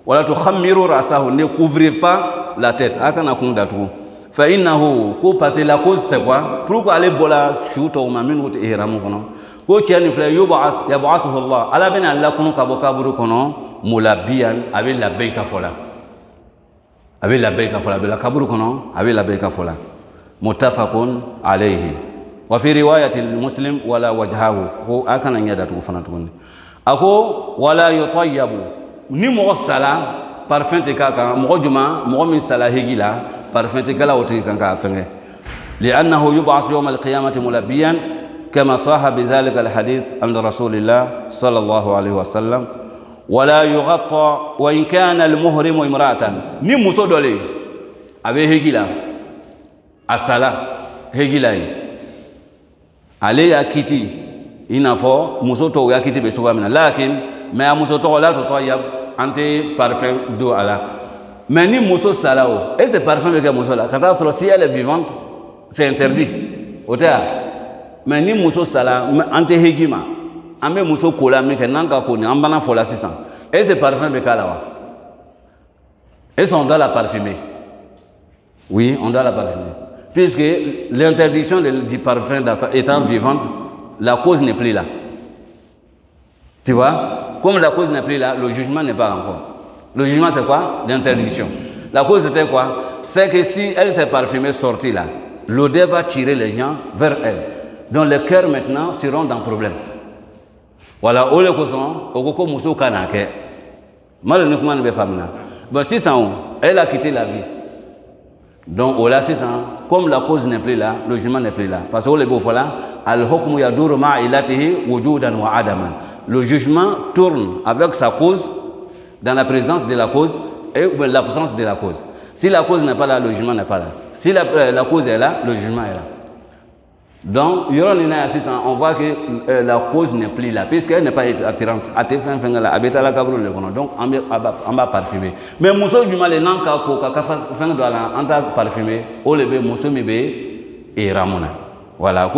wala tukhammiru rasahu, ne couvrez pas la tête akana kunda tout fa innahu ko passer la cause c'est quoi pourquoi aller bola shoot au mamin ou ihram kono ko tiani fla yab'athuhu Allah ala ben Allah kono kabo kaburu kono mulabiyan avec la bayka fola avec la bayka fola la kaburu kono avec la bayka fola muttafaqun alayhi wa fi riwayati muslim wala wajhahu ko akana nyada tu fana tu ako wala yutayyabu ni mo sala parfum te kaka mo juma mo min sala hegila parfum te kala wote kanka fenge li'annahu yub'ath yawm al-qiyamati mulabbiyan kama sahha bidhalika al-hadith an rasulillah sallallahu alayhi wa sallam wala yughatta wa in kana al-muhrim imra'atan ni muso dole abe hegila asala hegila ale ya kiti inafo muso to ya kiti be suwa mina lakin mais muso to la to yab ante parfum do ala mais ni muso salao et ce parfum que muso la quand si elle est vivante c'est interdit ota mais ni muso sala ante hegima ame muso kola me que nanga ko ni ambana fola 600 et ce parfum be kalawa et on doit la parfumer oui on doit la parfumer puisque l'interdiction du parfum étant vivante la cause n'est plus là. Tu vois? Comme la cause n'est plus là, le jugement n'est pas encore. Le jugement, c'est quoi? L'interdiction. La cause, c'était quoi? C'est que si elle s'est parfumée sortie là, l'odeur va tirer les gens vers elle. Donc les cœurs maintenant seront dans le problème. Voilà, au lieu que son, au coco mousso kanake. Malheureusement, les femmes là. Bon, 600, elle a quitté la vie. Donc, au là 600, comme la cause n'est plus là, le jugement n'est plus là. Parce que le beau voilà, al-hukmu yaduru ma'ilatihi wujudan wa adaman. Le jugement tourne avec sa cause, dans la présence de la cause et l'absence de la cause. Si la cause n'est pas là, le jugement n'est pas là. Si la cause est là, le jugement est là. Donc, on voit que la cause n'est plus là, puisqu'elle n'est pas attirante. Donc, on va parfumer. Mais Mousso du mal, on va parfumer. On va Mousso et Ramona. Voilà.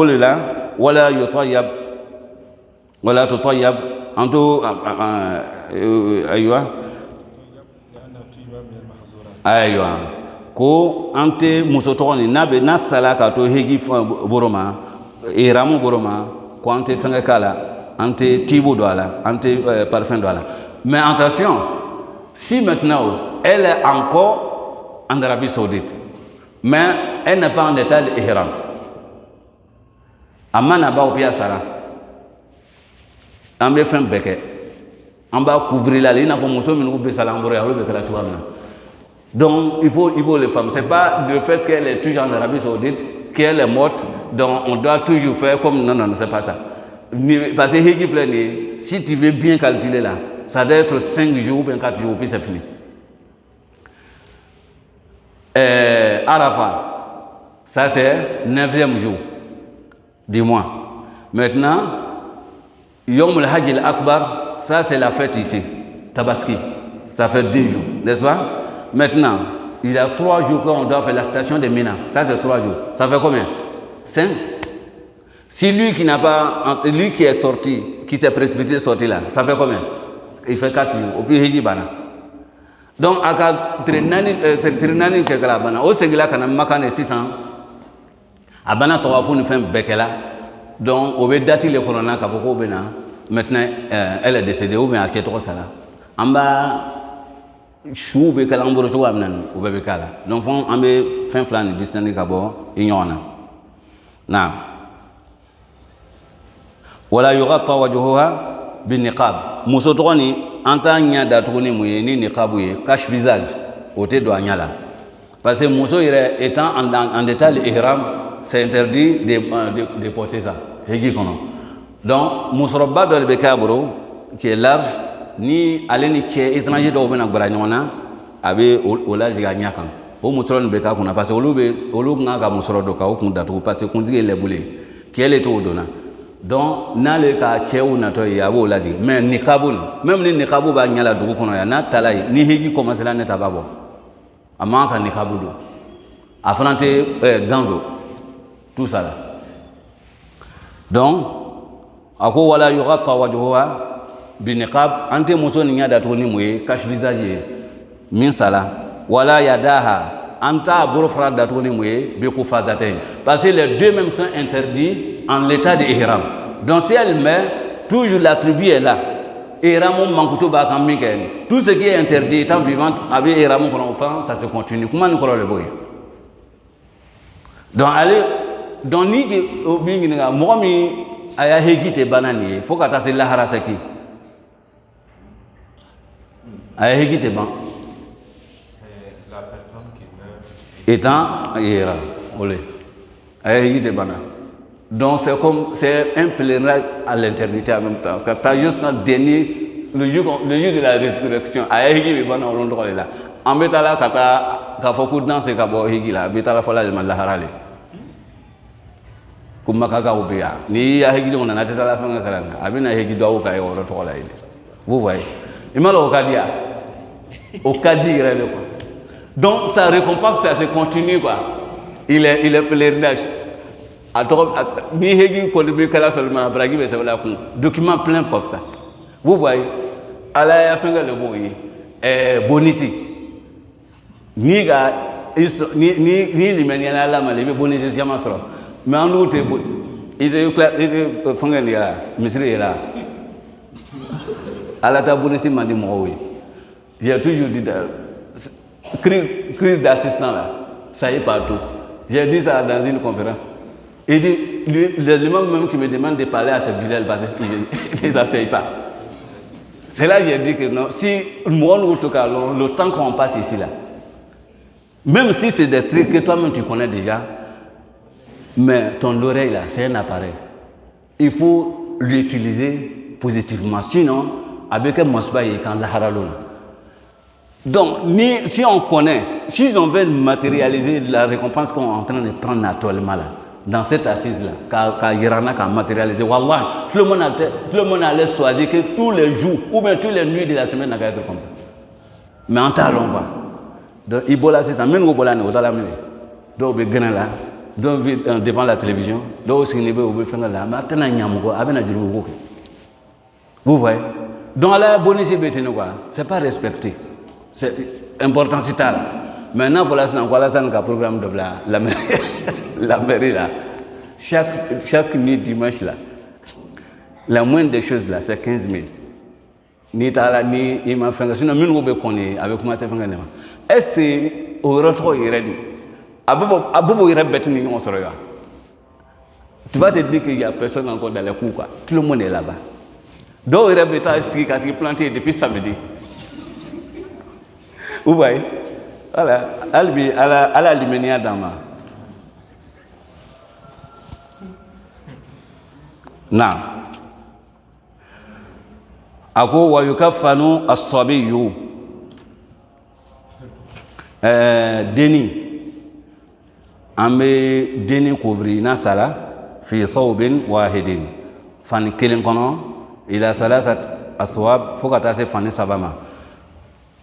Voilà, yotoyab. Voilà, totoyab. Anto, aywa. Aywa. Ko ante musotoni nabe na sala ka to hegi boroma e ramu boroma ko ante fenga kala ante tibo do ala ante parfum do ala mais attention si maintenant elle est encore en Arabie Saoudite mais elle n'est pas en état d'ihram amana ba opia sala ambe fin beke amba couvrir la ligne fo muso min ko be sala ngoro ya be kala tuwa mina. Donc, il faut les femmes. Ce n'est pas le fait qu'elle est toujours en Arabie Saoudite, qu'elle est morte, donc on doit toujours faire comme... Non, c'est pas ça. Parce que si tu veux bien calculer là, ça doit être 5 jours ou bien 4 jours, puis c'est fini. Arafat, ça c'est 9e jour du mois. Maintenant, Yom al-Hajj al-Akbar, ça c'est la fête ici, Tabaski. Ça fait 10 jours, n'est-ce pas? Maintenant, il y a 3 jours qu'on doit faire la station de Mina. Ça, c'est 3 jours. Ça fait combien? 5. Si lui qui n'a pas, lui qui est sorti, qui s'est précipité sorti là, ça fait combien? Il fait 4 jours. Au plus, il dit bana. Donc, à 39 kekala bana. Au Séguila, quand on a makane 600, à bana, tu vas faire une fin bekela. Donc, au lieu d'attirer le corona, maintenant, elle est décédée. Ou bien, à ce qui est trop ça là. En bas, chou be kala ngoro so amnan o be kala donc fon ambe fin flan distance ka bo inyona na wala yughatta wajhuha bin niqab muso toni antanya da toni muyeni niqabu ye cache visage o te do anyala parce que muso ire étant en état ihram c'est interdit de porter ça hegi kono donc musrabba dol be kabro qui est large ni aleni ke étranger do bena gbara nyona abe ola jiga nyakan o musoro be ka kuna parce que olu nga ga musoro do ka o kun datu parce que kun dige lebule kele to dona donc nale ka chewu na to ya bo la jiga mais niqabun même ni niqabu ba nyala dugu kono ya na talai ni hegi commencer la neta babo ama ka niqabu do afrante gando tout ça là donc ako wala yughatta wajhuha biniqab ante muso ni yada to ni moye cache visage min sala wala yadaha anta burfra da to ni moye be ko fazatain parce que les deux mêmes sont interdits en l'état de ihram. Donc si elle met toujours la tribu est là. Ihram mankuto ba kan min ken. Tout ce qui est interdit étant vivante avec ihram qu'on ça se continue. Comment nous croire le boy? Donc allez donc ni bi ngi nga mo mi aya hegite banani faut ka ta se lahara saki. Aya hegite ban la personne qui meurt étant ihram. Olé. Aya hegite banani. Donc c'est un pèlerinage à l'éternité en même temps. Parce que tu as juste donné le jour de la résurrection. À Higi, il va nous rendre là. En métal, quand tu as fait de danse, quand tu as Higi là, tu as fait la harale. Comme Makaka ou Bia. Ni à Higi, on a été à la fin de la carrière. Abina Higi doit au Kaï ou au là. Vous voyez. Il m'a dit au Kadia. Au Kadi, donc sa récompense, ça se continue quoi. Il est pèlerinage. Mi hegi ko be kala seulement bragi be sabla ko document plein comme ça vous voyez ala ya fenga le boyi bonisi ni ga ni limeniana la mali be bonisi jama soro mais en outre il fenga ni la misri là ala ta bonisi mandi mo wi j'ai toujours dit crise d'assistant là ça y est partout j'ai dit ça dans une conférence. Il dit, les imams même qui me demandent de parler à ce village parce qu'ils ne s'asseyent pas. C'est là que j'ai dit que non, si moi, en tout cas, le temps qu'on passe ici, là, même si c'est des trucs que toi-même tu connais déjà, mais ton oreille, là, c'est un appareil. Il faut l'utiliser positivement. Sinon, avec un mosba, il quand la haraloun. Donc, si on connaît, si on veut matérialiser la récompense qu'on est en train de prendre actuellement, là, dans cette assise-là, quand Irana a matérialisé, Wallah, tout le monde allait choisir que tous les jours, ou bien toutes les nuits de la semaine, n'a qu'à être comme ça. Mais en talon, quoi. Donc, Ibola, c'est ça, même Ibola, n'est pas là, donc, il y a là, donc, devant la télévision, donc, il y a là, maintenant, il y a vous voyez? Donc, la bonne c'est pas respecté. C'est important, c'est ça. Maintenant, voilà, c'est un programme de la mairie là. Chaque nuit dimanche là, la moindre des choses là, c'est 15 000. Ni tala ni il m'a fait sinon nous on connaît avec moi c'est fait. Est-ce que au retour il est abobo il répète ni on se regarde. Tu vas te dire qu'il y a personne encore dans les coups quoi. Tout le monde est là-bas. Donc il répète ici quand il planté depuis samedi. Vous voyez? Voilà, Albi, à la Limenia Dama. Non. Ako wa yukaffanu as-sabiyyu. Deni. Ambe deni couvrir na sala fi thawbin wahidin. Fan kelen kono ila salasat aswab fokata se fan sabama.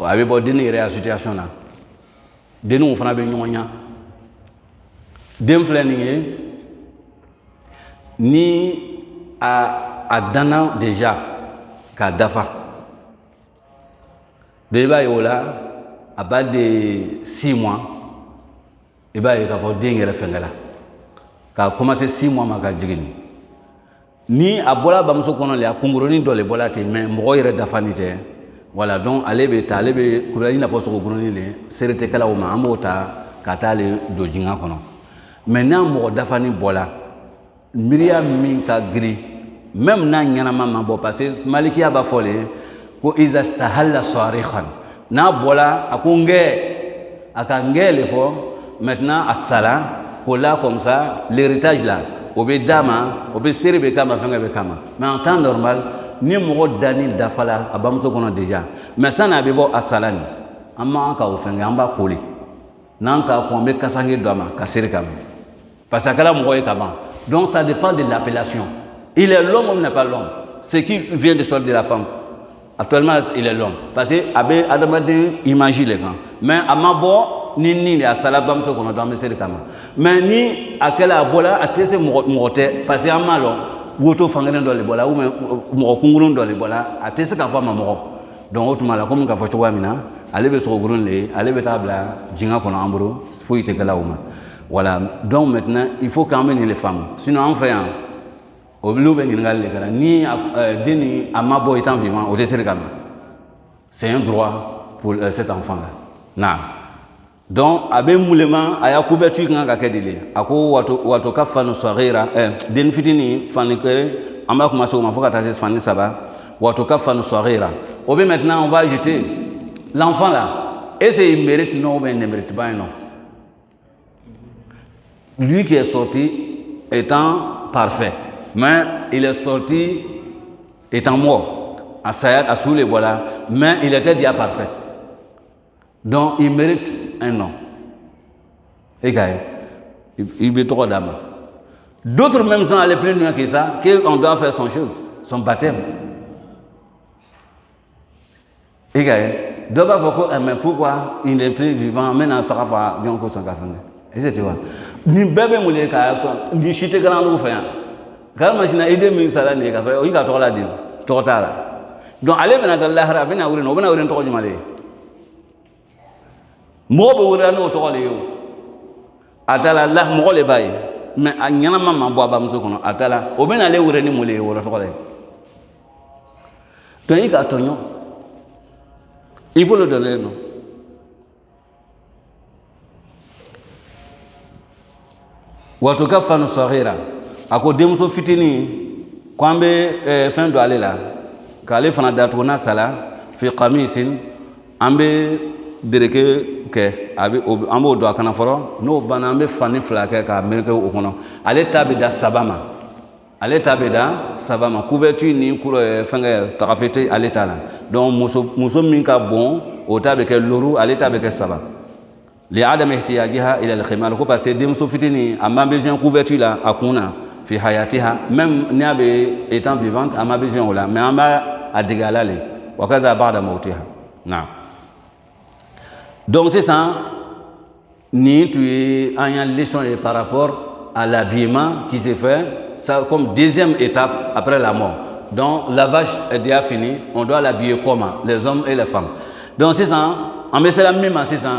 Abi bo deni ire a situation na. Deni on fana be nyonya. Dem flani ni a dana déjà ka dafa de ba yola a bas de 6 mois et ba ka bo dengere fengala ka commencer 6 mois ma ka jigini ni abola ba muso kono le akunguroni dole bola te mais mo yere dafa ni te voilà donc alebe kurani na poso ko groni le serete kala o ma amota ka tale do jinga kono maintenant mo dafa ni bola Myriam minka gri même na ñanama ma bo parce que malikiya ba folé ko iza stahalla sarikhan na bola akunge akangele fo maintenant as-sala ko là comme ça l'héritage là obe dama obe serbe kama fanga be kama mais en temps normal ni mo dani dafala abamso kono déjà mais ça na be bo as-salani amma ka o fanga amba koli nanka ko be kasange dama ka serikam parce que là mo kama. Donc ça dépend de l'appellation. Il est l'homme ou il n'est pas l'homme. Ce qui vient de sortir de la femme. Actuellement, il est l'homme. Parce que Abbé Adamadin imagine les grands. Mais à Mabo, ni à Salabam, qu'on a dormi, c'est le cas. Mais ni à quel abola, à tester moté, parce que à Malo, woto fangene do le bola ou mo kungurun do le bola atese ka fa mamo donc autrement comme ka fa chowa mina ale be so gurun le ale be tabla jinga kono ambro faut ite kala uma voilà donc maintenant il faut quand même les femmes sinon en fait au bleu ben ngal le kala ni deni amabo étant vivant au tesser kama c'est un droit pour cet enfant là na donc abe moulema aya couverture nga kedile ako wato ka fanu sagira den fitini fanikere amba kuma so ma foka tasis fani saba wato ka fanu sagira obe maintenant on va jeter l'enfant là est-ce qu'il mérite non ou bien il ne mérite pas non lui qui est sorti étant parfait mais il est sorti étant mort à Sayad à sous les voilà mais il était déjà parfait donc il mérite un nom. Et il veut trop d'âme. D'autres même sont allés plus loin que ça, qu'on doit faire son chose, son baptême. Et mais pourquoi il n'est plus vivant, maintenant ça va pas bien que son café. Et tu vois, ni bébé moulé ni chité grand ou fait. Quand machine a aidé mes salaires, il a fait, il a trop la dit, trop tard. Donc allez maintenant dans l'ahra, venez à ouvrir trop du malé. Mobo wura no to le yo atala la mo le bay mais anyana mama bo ba muso kono atala o bena le wura ni mo le wora to le to yi ka tonyo il faut le donner non wato ka fanu sagira ako demso fitini kwambe fin do ale la kale fana datu na sala fi qamisin ambe dereke ke abi ambo do akana foro no bana ambe fani flake ka merke o kono ale tabida sabama couverture ni cour fanga tarafete ale tala donc muso min ka bon o tabeke loru ale tabeke saba li adam ihtiyajiha ila al khimar ko passer demso fitini amma besoin couverture la akuna fi hayatiha même niabe étant vivante amma besoin là mais amma adigalale wa kaza ba'da mautiha na. Donc c'est ça, tu es en leçon par rapport à l'habillement qui s'est fait, ça comme deuxième étape après la mort. Donc lavage est déjà fini, on doit l'habiller comment, les hommes et les femmes. Donc c'est ça, en met la même c'est ça,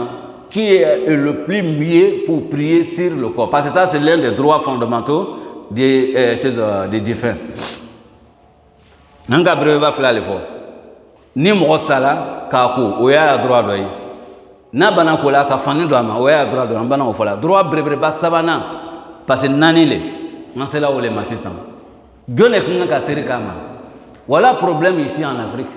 qui est le plus mieux pour prier sur le corps. Parce que ça c'est l'un des droits fondamentaux des défunts. Nanga breve va faire l'effort. Ni mo sala kako, oya droit doy. Na bana kola ka fani do ama oya droit do bana o fola droit brebre ba sabana parce que nani le ngansela ole masisa gone kunga ka seri kama voilà problème ici en Afrique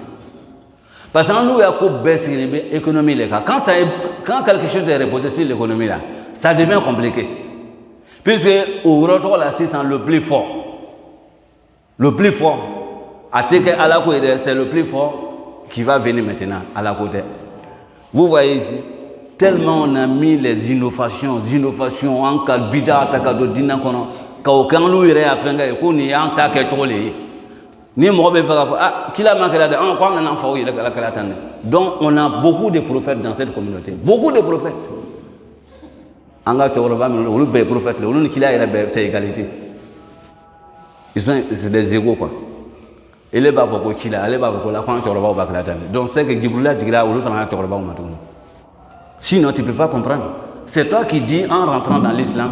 parce que nous ya ko baisse économie le quand quelque chose est reposé sur l'économie là ça devient compliqué puisque au retour la 600 le plus fort à teke à la côté c'est le plus fort qui va venir maintenant à la côté. Vous voyez ici, tellement on a mis les innovations en kalbida takado dina kono ka aucun lui à faire ko ni en ta ke tolé ni mo be fa kila manqué là on quoi on en fa oui la kala tane. Donc on a beaucoup de prophètes dans cette communauté, beaucoup de prophètes. Anga toroba mi on be prophètes on ni kila ira be c'est égalité. C'est des égaux quoi. Et les baba ko kila les baba ko la quand toroba ou bakala tane. Donc c'est que Djibrila digra ou fana toroba ou matou. Sinon tu ne peux pas comprendre. C'est toi qui dis en rentrant dans l'islam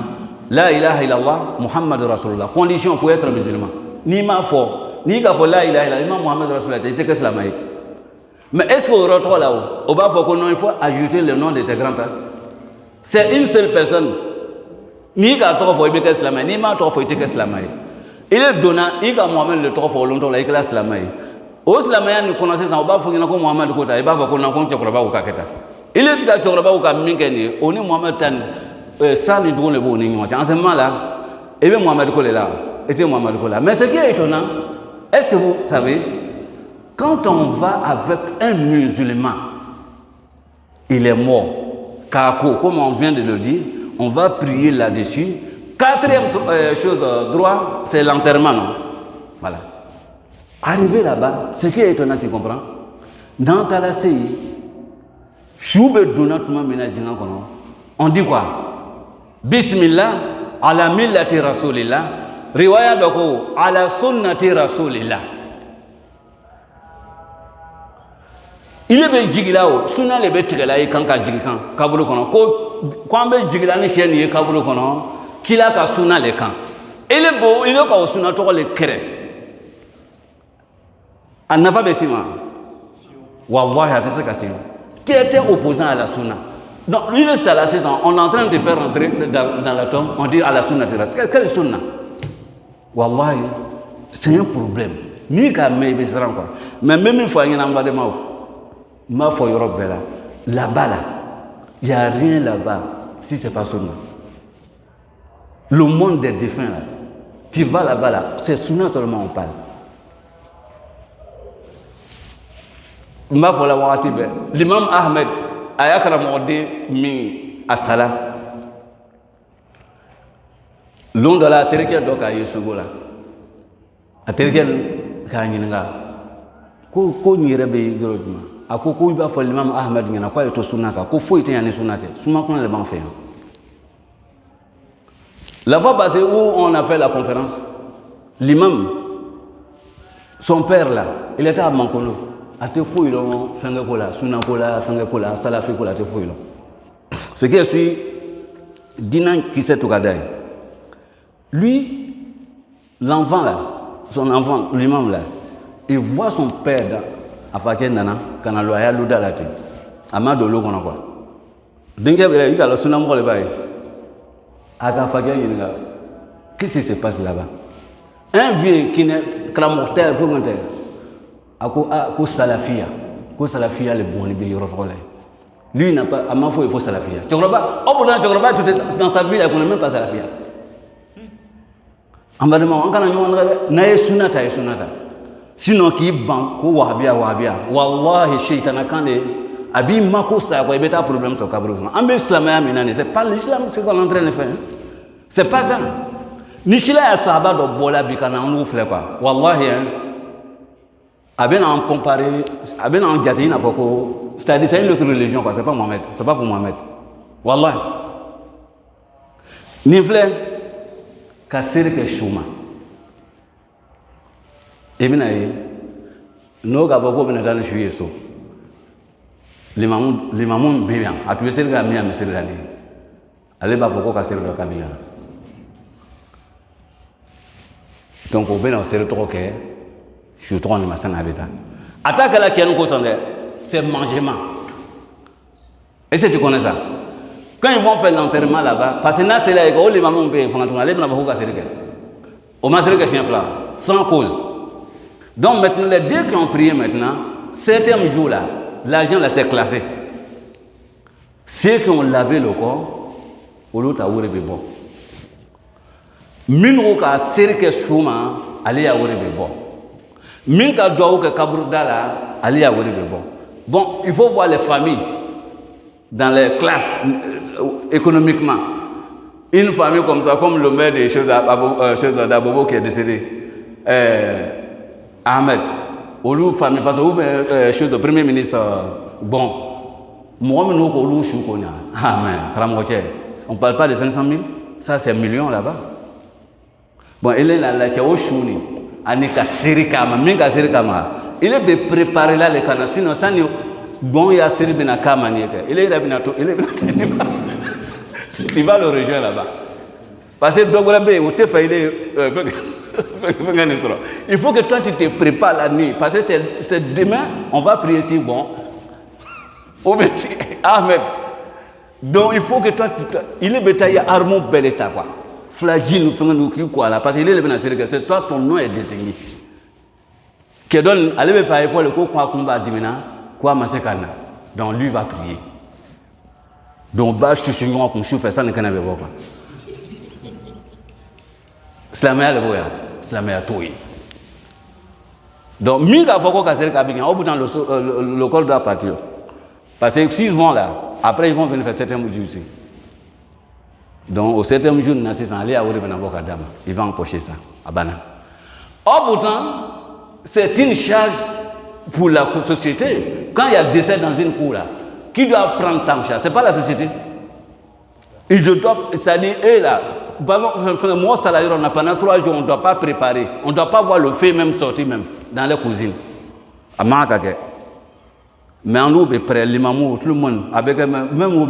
la ilaha illallah Muhammad Rasulullah, condition pour être musulman. Ni ma foi, ni ka fo la ilaha illallah Muhammad Rasulullah, tu es que islamien. Mais est-ce qu'on retrouve là-haut au bas il faut ajouter le nom de tes grands-pères. C'est une seule personne. Ni ka to fo que islamien, ni ma to fo te que islamien. Il est donnant, il a Mohamed le to fo longtemps là il est islamien. Au islamien nous connaissons ça au bas faut que Mohamed ko ta e ba ko na ko ko ba ko kaketa. Il est que tu vas au Kamingeni, on est Mohamed Tan, sans les drôles de bon niveau. En ce moment-là, et bien Mohamed Kolela, était Mohamed Kolela. Mais ce qui est étonnant, est-ce que vous savez, quand on va avec un musulman, il est mort. Kako, comme on vient de le dire, on va prier là-dessus. Quatrième chose, droit, c'est l'enterrement. Non? Voilà. Arrivé là-bas, ce qui est étonnant, tu comprends? Dans ta CI, on dit quoi? Bismillah, ala millati rasulillah, riwaya dɔ ko ala sunnati rasulillah. ile bɛ jigila o sunna le bɛ tigɛla i kan ka jigi kan kaburu kɔnɔ ko an bɛ jigila ni cɛ nin ye kaburu kɔnɔ kila ka sunna le kan ile ka o sunna tɔgɔ le kɛrɛ a nafa bɛ s'i ma wallahi a tɛ se ka se tu étais opposant à la sunna. Donc lui le c'est là on est en train de faire rentrer dans la tombe, on dit à la sunna c'est quelle sunna? Wallahi c'est un problème ni ka me be sran quoi mais même une fois ngena ngade maw ma fo Europe là-bas là il y a rien là-bas si c'est pas sunna. Le monde des défunts là tu vas là-bas là c'est sunna seulement on parle. Ma fo la wakati be l'imam Ahmed ayakara mode min asala londo la terike do ka yesugo la a terike ka nyinga ko nyire be gorojuma akoko iba fo l'imam Ahmed ngena ko to sunna ka ko fo ite yani sunnate suma ko le ban fait. La fois passée où on a fait la conférence l'imam son père là il était à Mankono. Ate fouille l'on fenge kola, sunna kola, fenge kola, salafi kola, ate fouille l'on. Ce qui est celui Dinan qui s'est tout gardé. Lui, l'enfant là, son enfant, l'imam là, il voit son père à Faké Nana, quand on a l'ouda là, à Madolo qu'on a quoi. Donc il y a le sunna mole bail. À Faké Nana, qu'est-ce qui se passe là-bas? Un vieux qui n'est que mortel, faut monter. Ako salafia le bon libéré lui il n'a pas à ma foi il faut salafia tu crois pas dans sa vie il connaît même pas salafia en va demander on kana na sunnata sinon qui ban ko wahbiya wallahi shaytan kan le abi mako sa ko beta problème sur kabru en islamia minani c'est pas l'islam c'est qu'on est en train de faire c'est pas ça ni kila ya sahaba do bola bi kana on oufle quoi wallahi en comparé, en gâté, c'est-à-dire c'est une autre religion, quoi. C'est pas Mohamed, c'est pas pour Mohamed. Wallah. Nifle, kasser ke shuma. Et bien, nous avons beaucoup de juillet so. Les mamans bien, à tous les services à Miami, c'est l'année. Allez, va beaucoup kasser le cabine. Donc, au bien, on sait le troquet. Je trouve que c'est un habitat. Attaque à la qui c'est mangement. Est-ce que tu connais ça? Quand ils vont faire l'enterrement là-bas, parce que là, c'est là, les mamans payent, ils font aller, mais ils casser le cœur. Au moins, c'est le chien flà, sans cause. Donc maintenant, les deux qui ont prié maintenant, 7e jour là, l'argent là s'est classé. Ceux qui ont lavé le corps, au lieu de bon. Minou ka serke souma, allez à bon. Minka doit que Kabourdala allait à bon. Bon, il faut voir les familles dans les classes économiquement. Une famille comme ça, comme le maire des choses d'Abobo qui est décédé, Ahmed, ou l'autre famille, parce que chose de premier ministre, bon, moi, on ne parle pas de 500 000, ça c'est un million là-bas. Bon, il est là, qui a au chouni. Anika sirikama minga sirikama il est préparé là les canaux sinon ça ni bon il y a siribina kama nieke il est rabinato il est tu vas le rejoindre là-bas parce que dogorabe ou te fait il faut que toi tu te prépares la nuit parce que c'est demain on va prier si bon Ahmed donc il faut que toi il est bétaillé armon bel état quoi. Flagine, quoi là, parce qu'il est le c'est toi ton nom est désigné. Qui donne, allez faire le coup, quoi combat dimina, quoi masekana. Donc lui va prier. Donc bah je suis qu'on chauffe ça ne canne pas. Slamaya le boya, slamaya tout. Donc miga faut casser le cabinet. Au bout dans le col doit partir. Parce que s'ils vont là, après ils vont venir faire certains mouvements ici. Donc au 7e jour, il va empocher ça à Bana. Or pourtant, c'est une charge pour la société. Quand il y a décès dans une cour là, qui doit prendre ça en charge? Ce n'est pas la société. C'est-à-dire, eux là, moi, ça on a pendant 3 jours, on ne doit pas préparer. On ne doit pas voir le feu même sortir même dans les cuisines. Mais en nous, près l'imam, tout le monde, avec même où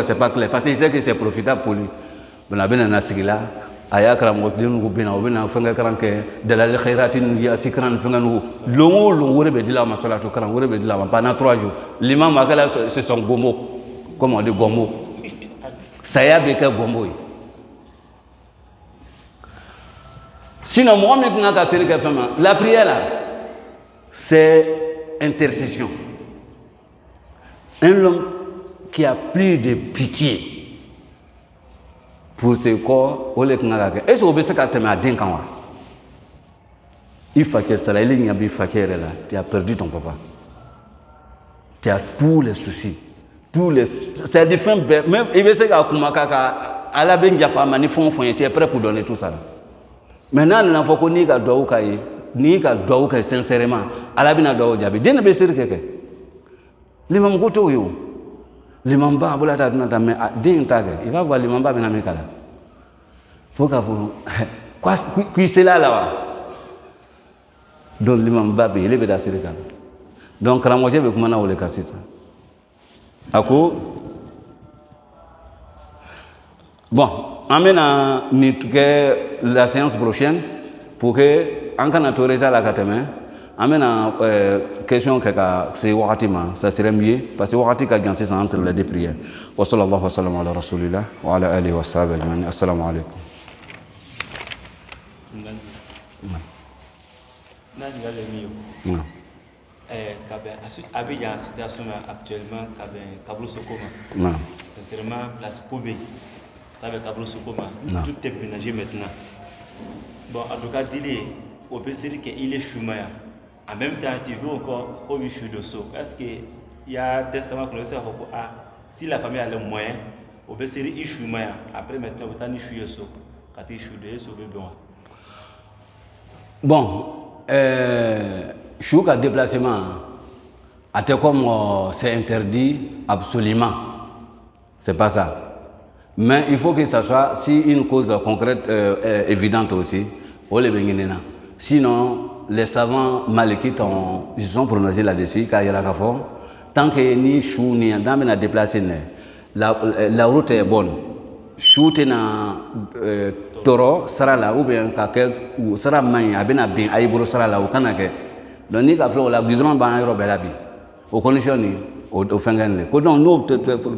c'est pas clair, parce qu'il sait que c'est profitable pour lui. On a bien un là. Aya karam ko dinu bina obina fanga karam ke dalal khairatin ya sikran fanga no longo longo rebe dila masalatu karam rebe dila pendant 3 jours l'imam akala c'est son gombo comme on dit gombo saya beka gombo sinon moi maintenant ka série fama la prière là c'est intercession. Un homme qui a plus de pitié pour ce corps, est-ce que vous pouvez dire il faut que ça tu as perdu ton papa. Tu as tous les soucis. C'est différent. Même il veut que tu es prêt pour donner tout ça. Maintenant, il faut qu'on y ait sincèrement. L'imam goto yo l'imam ba bola ta na ta me din ta ke il va voir l'imam ba bena me kala faut ka faut quoi c'est là donc l'imam ba be il est dans kala donc la moitié be kuma na wole kasisa ako bon amena ni que la séance prochaine pour que en kana toreta la kateme amena question que c'est waqtima ça serait mieux parce que waqti ka gansé entre les deux prières wa sallallahu wa sallam ala rasulillah wa ala alihi wa sahbihi ajma'in assalamu alaykum Abidjan situation actuellement Kablo Sokoma sincèrement place Kobe avec Kablo Sokoma tout est ménagé maintenant bon en tout cas dit on peut se dire qu'il est Choumaya. En même temps, tu veux encore au issue de ça. Est-ce qu'il y a des testament qu'on sait si la famille a les moyens, on peut se dire issue Maya. Après maintenant, on peut issue de ça. Quand tu issue de ça, bon, chouk déplacement, à te comme c'est interdit absolument. C'est pas ça. Mais il faut que ça soit si une cause concrète évidente aussi. Sinon, les savants malikites ils sont prononcés là-dessus, tant que ni chou ni un a déplacé, la route est bonne. Chou na toro sera là ou bien kakel ou sera main abena bien aïbro sera là ou kanake. Donc ni ka flo la bidron ba aïro belabi. Au condition ni au fengane. Ko donc nous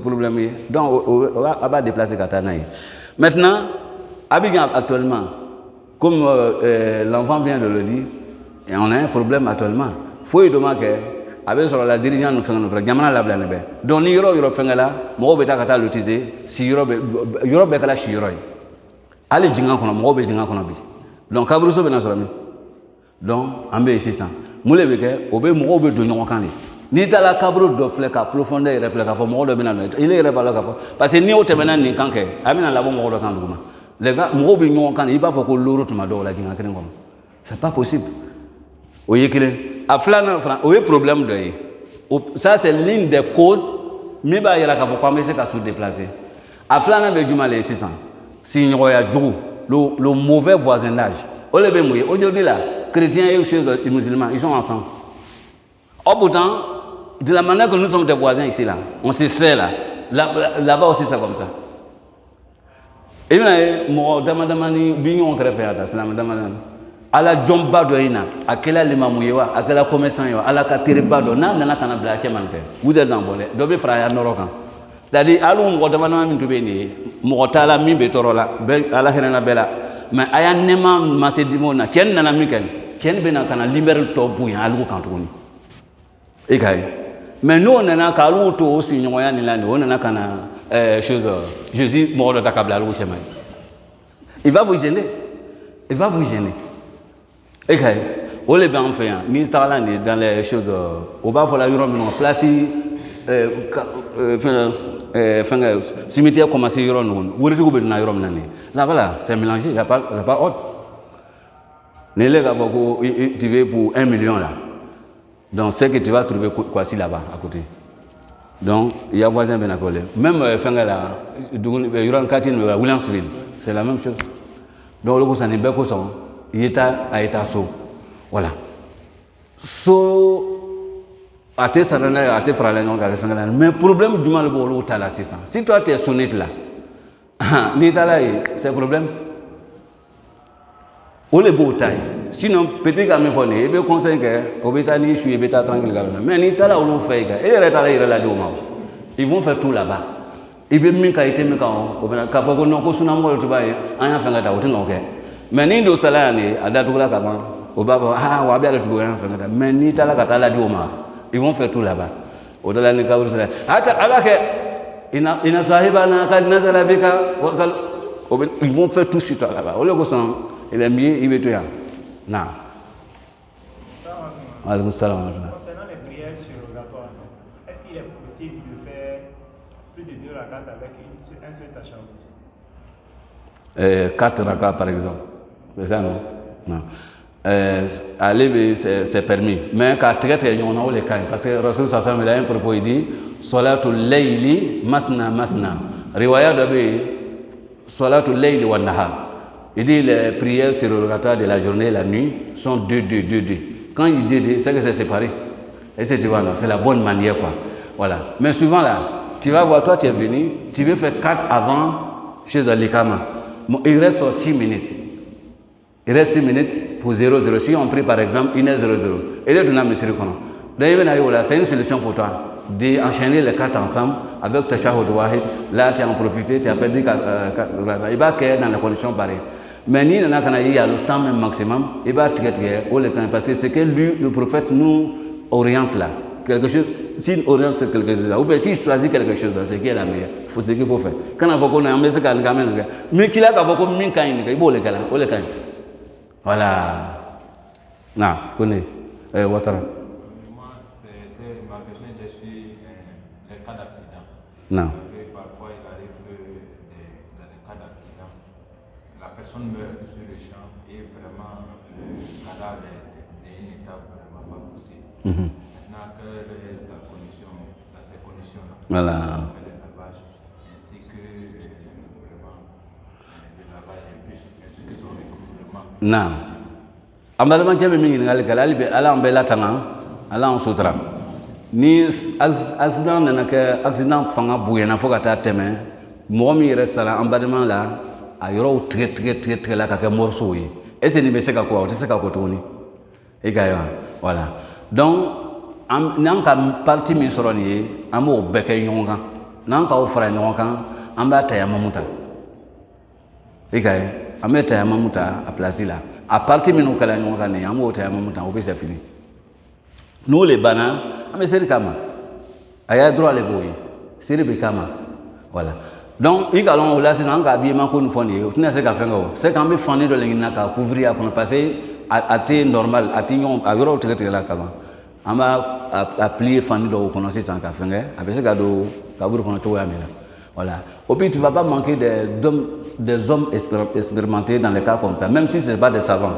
problème donc on va déplacer katana. Maintenant Abidjan actuellement comme l'enfant vient de le dire, et on a un problème actuellement. Il faut demander que, avec la dirigeante, nous faisons notre gamin. Donc, ni euro fait là, moi, je vais l'utiliser. Si euro fait là, si euro. Allez, jingan kono, moi, je jingan kono bi. Donc, kabruso ben asrami. Donc, ambe ici ça. Moule beke, obe moi, obe donner en canne. Ni dans la cabro de flec à profondeur, il réfléchit à fond, moi, de ben il est réparé à fond. Parce que ni au terminal ni kanke, amena la bombe de canne. Les gars, moi, je vais canne, il va pas que l'euro te m'a donné la jingan canne. C'est pas possible. Vous voyez qu'il est à flan, vous problème de ça c'est l'une des causes, mais il y a qu'à se déplacer. À flan, avec du mal 600. Si il y a le mauvais voisinage. Aujourd'hui là, chrétiens et musulmans, ils sont ensemble. Or pourtant, de la manière que nous sommes des voisins ici là, on se sait là, là-bas aussi c'est comme ça. Et bien, moi, demandez, bignon crève à ça, ala jomba do ina akela limamuyewa akela commerçant yo ala ka teriba do na nana kana bla kemanke vous êtes dans bonne do be fraya norokan c'est-à-dire alu mo dama na min to be ni mo tala min be torola be ala herena bela mais aya nema masedimo na ken nana mi ken be na kana libéral to buya alu kan to ni e kay mais nous on nana ka alu to aussi nyoya ni lani on nana kana chose Jésus mo do takabla alu chemay il va vous gêner et que, on les bien fait, ni dans les choses, au bas de la Europe, on place cimetière comme ça, vous êtes dans la Europe. Là, voilà, c'est mélangé, il n'y a pas autre. Ne les gars, tu veux pour 1 million là. Donc, c'est que tu vas trouver quoi si là-bas, à côté. Donc, il y a voisin bien à coller. Même, là, il y aura un quartier, Williamsville. c'est la même chose. Donc le ça n'est pas que ça. Il est à so. Voilà. So ate sarana ate frala non kala sangala. Mais problème du mal bolo tala 600. Si toi tu es sonnette là. Ni tala c'est problème. O le beau taille. Sinon peut-être qu'à me fourner, il peut conseiller que au béta ni je suis béta tranquille. Mais ni tala on fait et il reste là il relâche au moment. Ils vont faire tout là-bas. Ils veulent même qu'à être même quand on va quand on a consommé moi tu vas en faire la table non que. Mais ni do salaire ni à date là quand on va ah on va bien le jouer en faire mais ni tala quand tala du au moment. Ils vont faire tout là-bas. Au delà ni kaour salaire. Alors que ina sahiba na kad nazala bika ils vont faire tout sur toi là-bas. Au lieu que ça il est mieux il veut tout. Non. Concernant les prières surrogatoires, est-ce qu'il est possible de faire plus de 2 rakats avec un seul tashahhud? 4 rakats par exemple. C'est ça non? Non. Allez, c'est permis. Mais quand tu es on a les cas. Parce que Rasul Sassam il a un propos, il dit Salatul layli matna matna. Riwaya d'Abi Salatul layli wa nahar. Il dit les prières surrogatoires de la journée et la nuit sont 2. Quand il dit 2, c'est que c'est séparé. Et c'est, tu vois, c'est la bonne manière, quoi. Voilà. Mais souvent, là, tu vas voir, toi, tu es venu, tu veux faire 4 avant chez Alikama. Il reste 6 minutes. Il reste 6 minutes pour 0,0. Si on prie, par exemple, 1h00. Et là, tu n'as pas c'est une solution pour toi. D'enchaîner les 4 ensemble avec ta shahud wahid. Là, tu as en profité, tu as fait 10 4. Il va créer dans les conditions pareilles. Mais il y a le temps même maximum, il va parce que c'est que lui, le prophète, nous oriente là. Quelque chose, s'il oriente sur quelque chose là, ou bien s'il choisit quelque chose là, c'est qui est la meilleure. Il faut ce qu'il faut faire. Quand on a un message, mais qu'il a il faut le gars. Voilà. Non, connais. Ouattara. Moi, ma question était sur les cas d'accident. Non. Parfois, il arrive que dans les cas d'accident, la personne meurt sur le champ et vraiment le cadavre est une étape vraiment pas possible. Maintenant, quelle est la condition, dans ces conditions-là? Voilà. Le lavage, ainsi que vraiment le lavage des bus, ainsi que son recouvrement. Non. Amalama jabe mingi ngali kalali be ala ambela tanga ala on sutra ni accident nana ke accident fanga buyena fo kata teme mo mi restala embadement la a yoro très la ka ke morceau yi et c'est ni be seka ko te seka ko toni e gayo voilà donc nan ka partie mi soroni amo beke nyonga nan ka o fra nyonga amba ta ya mamuta e gayo ameta ya mamuta a place là. À partir de nous, quand on a un mot, c'est fini. Nous, les banans, c'est kama. Il y a droit à l'égoï. C'est le kama. Voilà. Donc, il y a là, c'est un habillement qu'on fait. C'est quand même fondé de l'ingénieur couvrir pour passer à thé normal, à thé à l'euro traité là kama. On va appliquer fondé de connaisser sans café. Avec ce cadeau, kabur qu'on a trouvé à Mila. Voilà. Au plus, tu ne vas pas manquer des hommes expérimentés dans les cas comme ça, même si ce n'est pas des savants.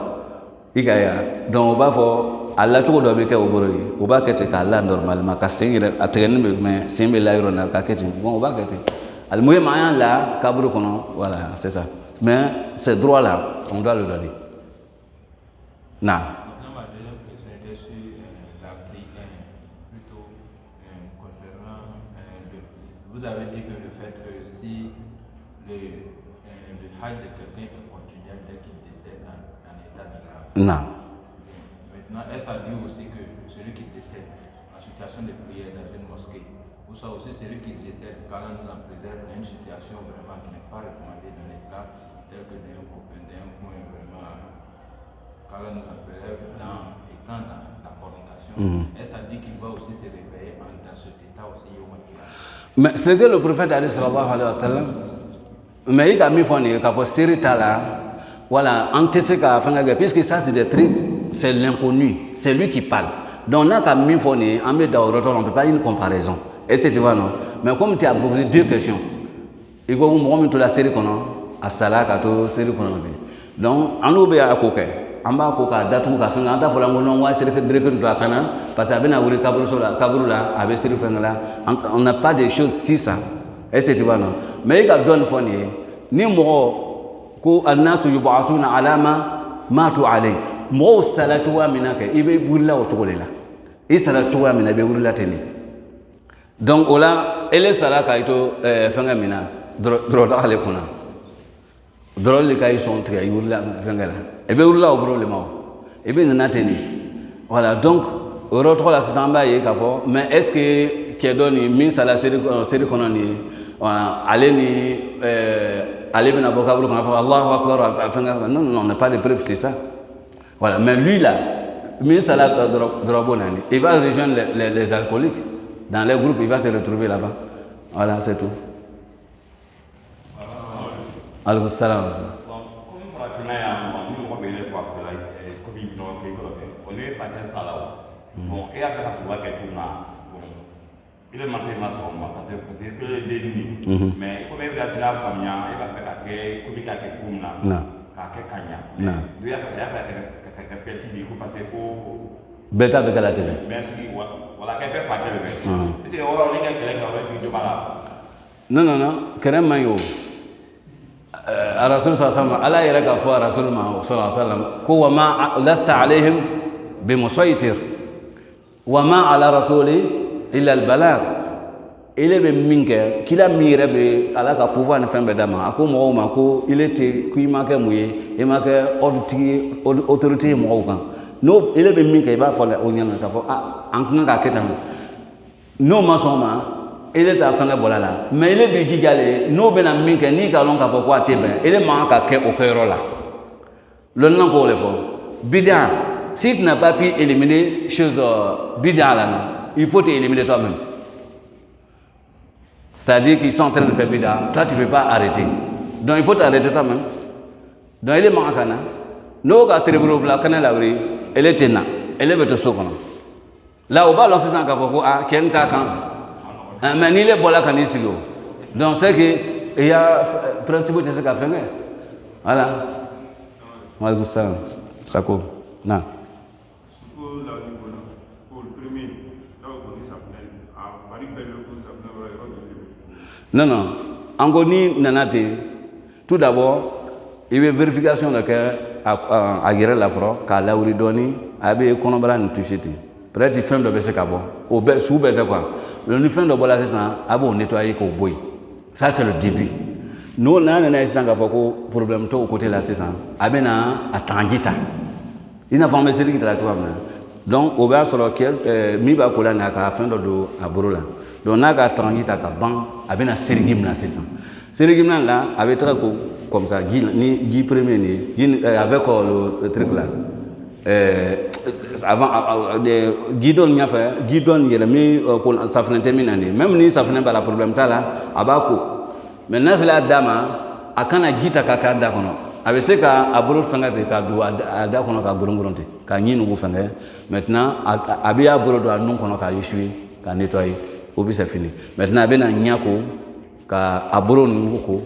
Donc, on va faire Allah tout doit bien au Boré. On va quitter Allah normalement, car c'est à traîner, mais c'est un là, on a quitter. Bon, on va quitter. Le moyen là, Kaburu Kono, voilà, c'est ça. Mais ce droit-là, on doit le donner. Non. Ma deuxième question était sur la prière, plutôt concernant vous avez dit que le fait que si le hajj de quelqu'un est continuel dès qu'il décède en état de grave. Non. Maintenant, elle a dit aussi que celui qui décède en situation de prière dans une mosquée, ou ça aussi celui qui décède quand on nous en préserve dans une situation vraiment qui n'est pas recommandée dans l'état tel que d'un point vraiment quand on nous en préserve dans la fornication. Elle a dit qu'il va aussi se réveiller dans cet état aussi au moment. Mais c'est que le prophète a dit sallallahu alayhi wa sallam, mais il a mis fond il a fait série là, voilà, antécédent puisque ça c'est des trucs, c'est l'inconnu, c'est lui qui parle. Donc là quand mis fond en met dans le retour, on peut pas une comparaison. Et c'est tu vois non. Mais comme tu as posé 2 questions, il faut vous remettre la série qu'on a, à Salah, à tout série qu'on a. Donc on oublie à quoi amba ko ka datu ka fenga anta fola ngono wa sere ke dreke do akana parce que bena wuri kaburu la avec sere fenga là on n'a pas des choses si ça et c'est tu vois non mais il a donne foni ni mo ko annasu yub'asuna ala ma matu alayhi mo salatu wa minaka ibe burla o togolela e salatu wa minaka be burla teni donc ola ele salaka ito fanga mina dro da ale kuna dro le kay son très burla fanga la ebe burla o bro le ma ebe nana teni voilà donc rotro la samba ye ka fo mais est ce que qui donne min sala série kono ni aller ni aller ben vocabulaire qu'on appelle Allahu Akbar non non on n'a pas de preuve c'est ça voilà mais lui là min sala drobonani il va rejoindre les alcooliques dans les groupes il va se retrouver là-bas voilà c'est tout alaykoum salam bon, et après la soirée qu'elle tourne bon, il est massé ma somme, parce que les dénis, mais comme il a dit la famille, il va faire que comme il a fait tourne là, qu'à Kanya. Non. Il y a quelques petits discours parce que bêta de la télé. Merci, voilà, quelques pas télé. C'est au lieu qu'elle aurait fait de malade. Non, non, non, Kerem Mayo. Rasul sallallahu ala yaraka fa Rasul sallallahu alaihi wasallam ko wa ma lasta alaihim bimusaytir وما على رسوله إلا البلاغ إلى بمنك كلا ميرة على كفوفا نفهم بدما أكو مو ما أكو إلى تي كوي ما كموي إما ك autorité مو كان نو إلى بمنك يبقى فلا أونيان كفو أنكنا كتام نو ما سوما إلى تفهم بولالا ما إلى بيجي قال نو بنا منك ني كالون كفو كوا تبع إلى ما كك أوكيرولا لون كولة فو بدأ si tu n'as pas pu éliminer chose bid'a là, il faut t'éliminer toi-même. C'est-à-dire qu'ils sont en train de faire bid'a, toi tu ne peux pas arrêter. Donc il faut t'arrêter toi-même. Donc il est manquant. Nous quand tu revois la canne là oui, elle est tenue, elle est bête sokona. Là au bas l'on se sent qu'à beaucoup à quel cas quand, mais il est bon là quand il s'y go. Donc c'est que il y a principe de ce qu'a fait. Voilà. Voilà ça, ça court. Non. Non, non. Angoni nanate. Tout d'abord, il y a une vérification de que à guérir la fro, qu'à la ouridoni, à be konobra ne touché. Peut-être il fait de baisser cabo. Au bel sous bel quoi. Le fin de bola c'est ça, à bon nettoyer qu'au boy. Ça c'est le début. Nous on a un instant qu'à problème tout au côté là c'est ça. À ben à tangita. Il n'a pas mis celui qui t'a trouvé. Donc au bas sur lequel mi ba kola na ka fin de do à borola. Donc na ka tangita ka ban à ben à serigim là c'est ça. Serigim là avec très comme ça ni premier ni avec le truc là. Avant guidon nya fait guidon yelemi pour ça fait terminer même ni ça fait pas la problème ta là abako. Maintenant c'est la dame akana gita ka kada kono. Avec ce cas, à Bourg Fangate, à Dakono, à Bourg-Gronte, à Ninou Fangate, maintenant, à Bia Bourg à non qu'on a échoué, à nettoyer, au bout c'est fini. Maintenant, à Bena Niako, à Bourg Nuko,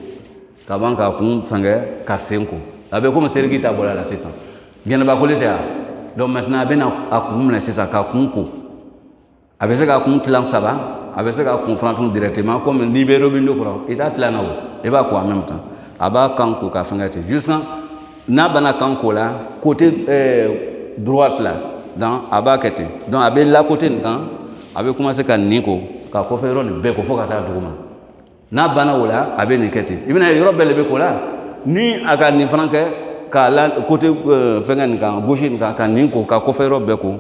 à Banka Kum Fangate, à Senko. Avec comme c'est qui t'a volé l'assistant. Bien à Bacoleta. Donc maintenant, à Bena à Kum l'assistant, à Kumko. Avec ce cas, Kum Clan Saba, avec ce cas, confrontons directement comme libéraux Bindo Pro, et à Tlanao, et va quoi en même temps. Aba kanko ka fangate jusqu'à na bana kanko là côté droite là dans aba kete donc abe la côté dans abe commencé ka niko ka ko fero ni be ko foka ta duguma na bana wala abe ni kete ibina yoro bele be ko là ni aka ni franke ka la côté fangani ka gauche ka niko ka ko fero be ko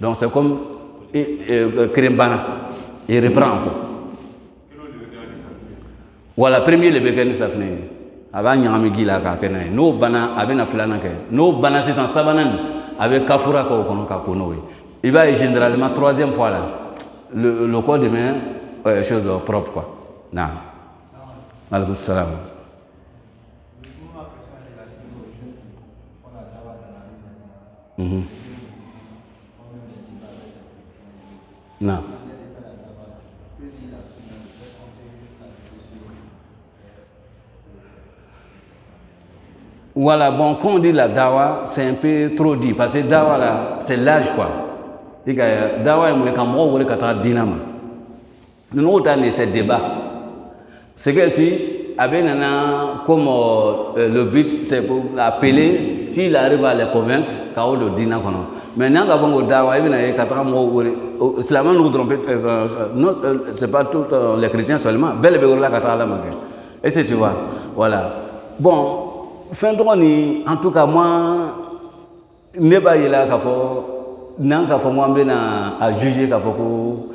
donc c'est comme krimbana il reprend encore voilà premier le bekani safne aba nyami gila ka kenay no bana abena flana ke no bana 607 avec kafura ko kono ka kono il va généralement troisième fois là le corps devient chose propre quoi na alaykoum salam na voilà, bon, quand on dit la dawa, c'est un peu trop dit, parce que dawa là, c'est l'âge quoi. Et que dawa est moins comme moi, vous voulez qu'à dynamo. Nous avons ces débats. C'est que si comme le but c'est pour l'appeler, s'il arrive à les convaincre, quand le dîner kono. Maintenant, quand on dawa, il y a 4 ans, islam nous trompe, non, c'est pas tous les chrétiens seulement. Belle et la katala magé. Et c'est tu vois, voilà. Bon, fin de en tout cas moi, n'est pas là qu'il faut, non qu'il faut moi à juger qu'il faut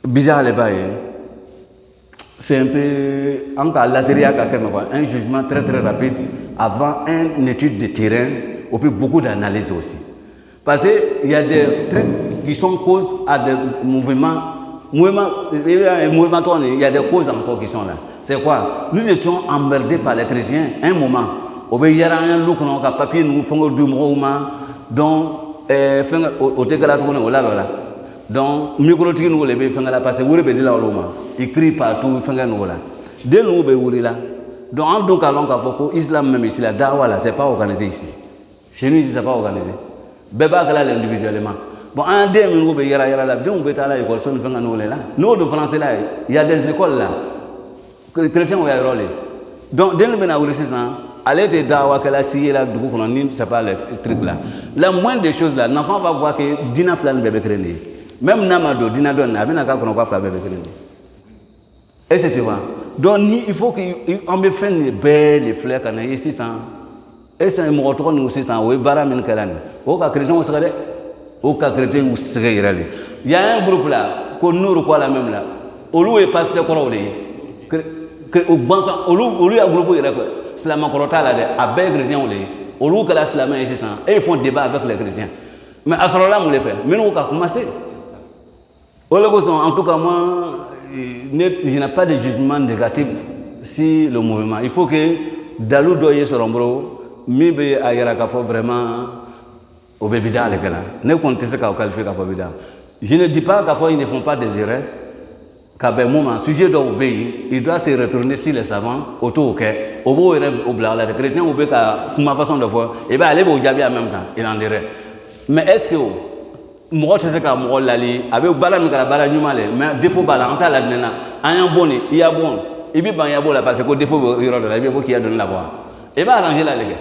bizarre les bails. C'est un peu un jugement très très rapide avant une étude de terrain et puis beaucoup d'analyse aussi. Parce qu'il y a des trucs qui sont causes à des mouvements, il y a des causes encore qui sont là. C'est quoi? Nous étions emmerdés par les chrétiens un moment. Il y a un look qui a papier, nous faisons du mouvement, donc, donc, micro-tigre nous les fait là parce que vous avez dit là au Loma, il crie partout, fait nous là. Dès nous vous là, donc en tout cas l'on islam même ici la dawa là c'est pas organisé ici. Chez nous ici c'est pas organisé. Beba là individuellement. Bon en deux nous be yara là, deux on be là école son fait nous là. Nous de français là, il y a des écoles là. Chrétiens ont rôle. Donc dès nous ben à allez te dawa que la scié là du coup qu'on ne sait pas le truc là. La moindre des choses là, l'enfant va voir que dina flan bébé créné. Même Namado, Dinadon, n'a pas qu'on va faire bébé créné. Et c'est tu vois. Donc il faut qu'on me fasse les belles fleurs qu'on a ici sans. Et c'est un mot nous aussi sans. Oui, baramin kalani. Au cas chrétien on serait, au cas chrétien on serait irrelé. Il y a un groupe là, qu'on nous quoi la même là. Au lieu de passer quoi au lieu. Au bon sens, au lieu de groupe irrelé. Islam korota là à bel chrétien on les au lieu que l'islam est ici sans et ils font débat avec les chrétiens mais à ce moment-là on les fait mais nous on a commencé en tout cas moi je n'ai pas de jugement négatif sur le mouvement il faut que Dalou doye sur l'ombro mibe ayera kafo vraiment au bébida les gars ne comptez ce qu'a qualifié kafo bida je ne dis pas kafo ils ne font pas des erreurs qu'à un moment, sujet doit obéir, il doit se retourner sur les savants, autour au beau et au blanc, les chrétiens, au béc à ma façon de voir, et bien aller au diable en même temps, il en dirait. Mais est-ce que moi, je sais qu'à moi, l'ali, avec le balan, la balan, mais défaut balan, on t'a la donné, un bon, il y a bon, et puis il y a bon là, parce que défaut, il y a de la vie, il y a donné la voix. Et bien arranger là, les gars.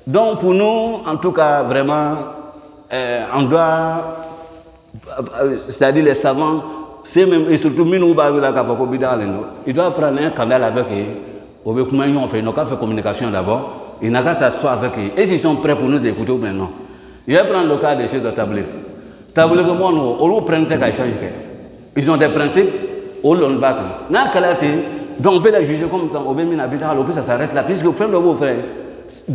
Donc pour nous, en tout cas, vraiment, on doit, c'est-à-dire les savants, c'est même, et surtout, il doit prendre un canal avec eux. On fait communication d'abord. Il n'a qu'à s'asseoir avec eux. Et s'ils sont prêts pour nous écouter ou maintenant. Il va prendre le cas des choses de tablir. Tablir que moi, on prend des cas échange. Ils ont des principes, on l'on bat. Donc on peut les juger comme ça, on peut les habiter, ça s'arrête là. Puisque frère de vos frères,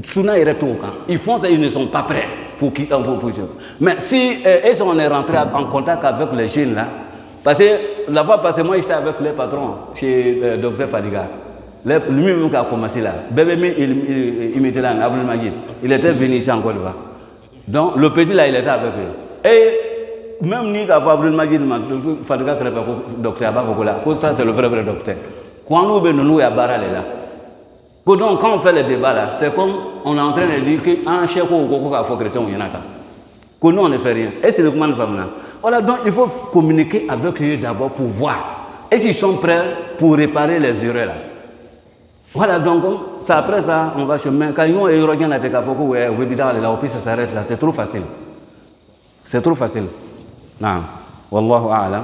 Souna est tout camp. Ils font ça, ils ne sont pas prêts pour quitter en proposition. Mais si on est rentré en contact avec les jeunes là, parce que la fois passée, moi j'étais avec les patrons chez Dr Fadiga. Lui-même qui a commencé là. Bébé, il était là, Abdul Magid. Il était venu ici encore là. Donc le petit là, il était avec eux. Et même ni qu'à Abdul Magid, Fadiga qui est docteur Abafokola, ça c'est le vrai docteur. Quand nous à Baral là. Donc quand on fait le débat là, c'est comme on est en train de dire qu'un chef ou un chrétien ou un que nous on ne fait rien. Et c'est le comment nous faisons là. Voilà, donc il faut communiquer avec eux d'abord pour voir. Et s'ils sont prêts pour réparer les erreurs là. Voilà, donc ça, après ça, on va chemin. Quand ils ont eu regardé la tête à beaucoup, puis ça s'arrête là. C'est trop facile. C'est trop facile. Non. Wallahu a'lam.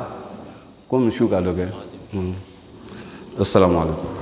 Comme je suis au cas de Assalamu alaikum.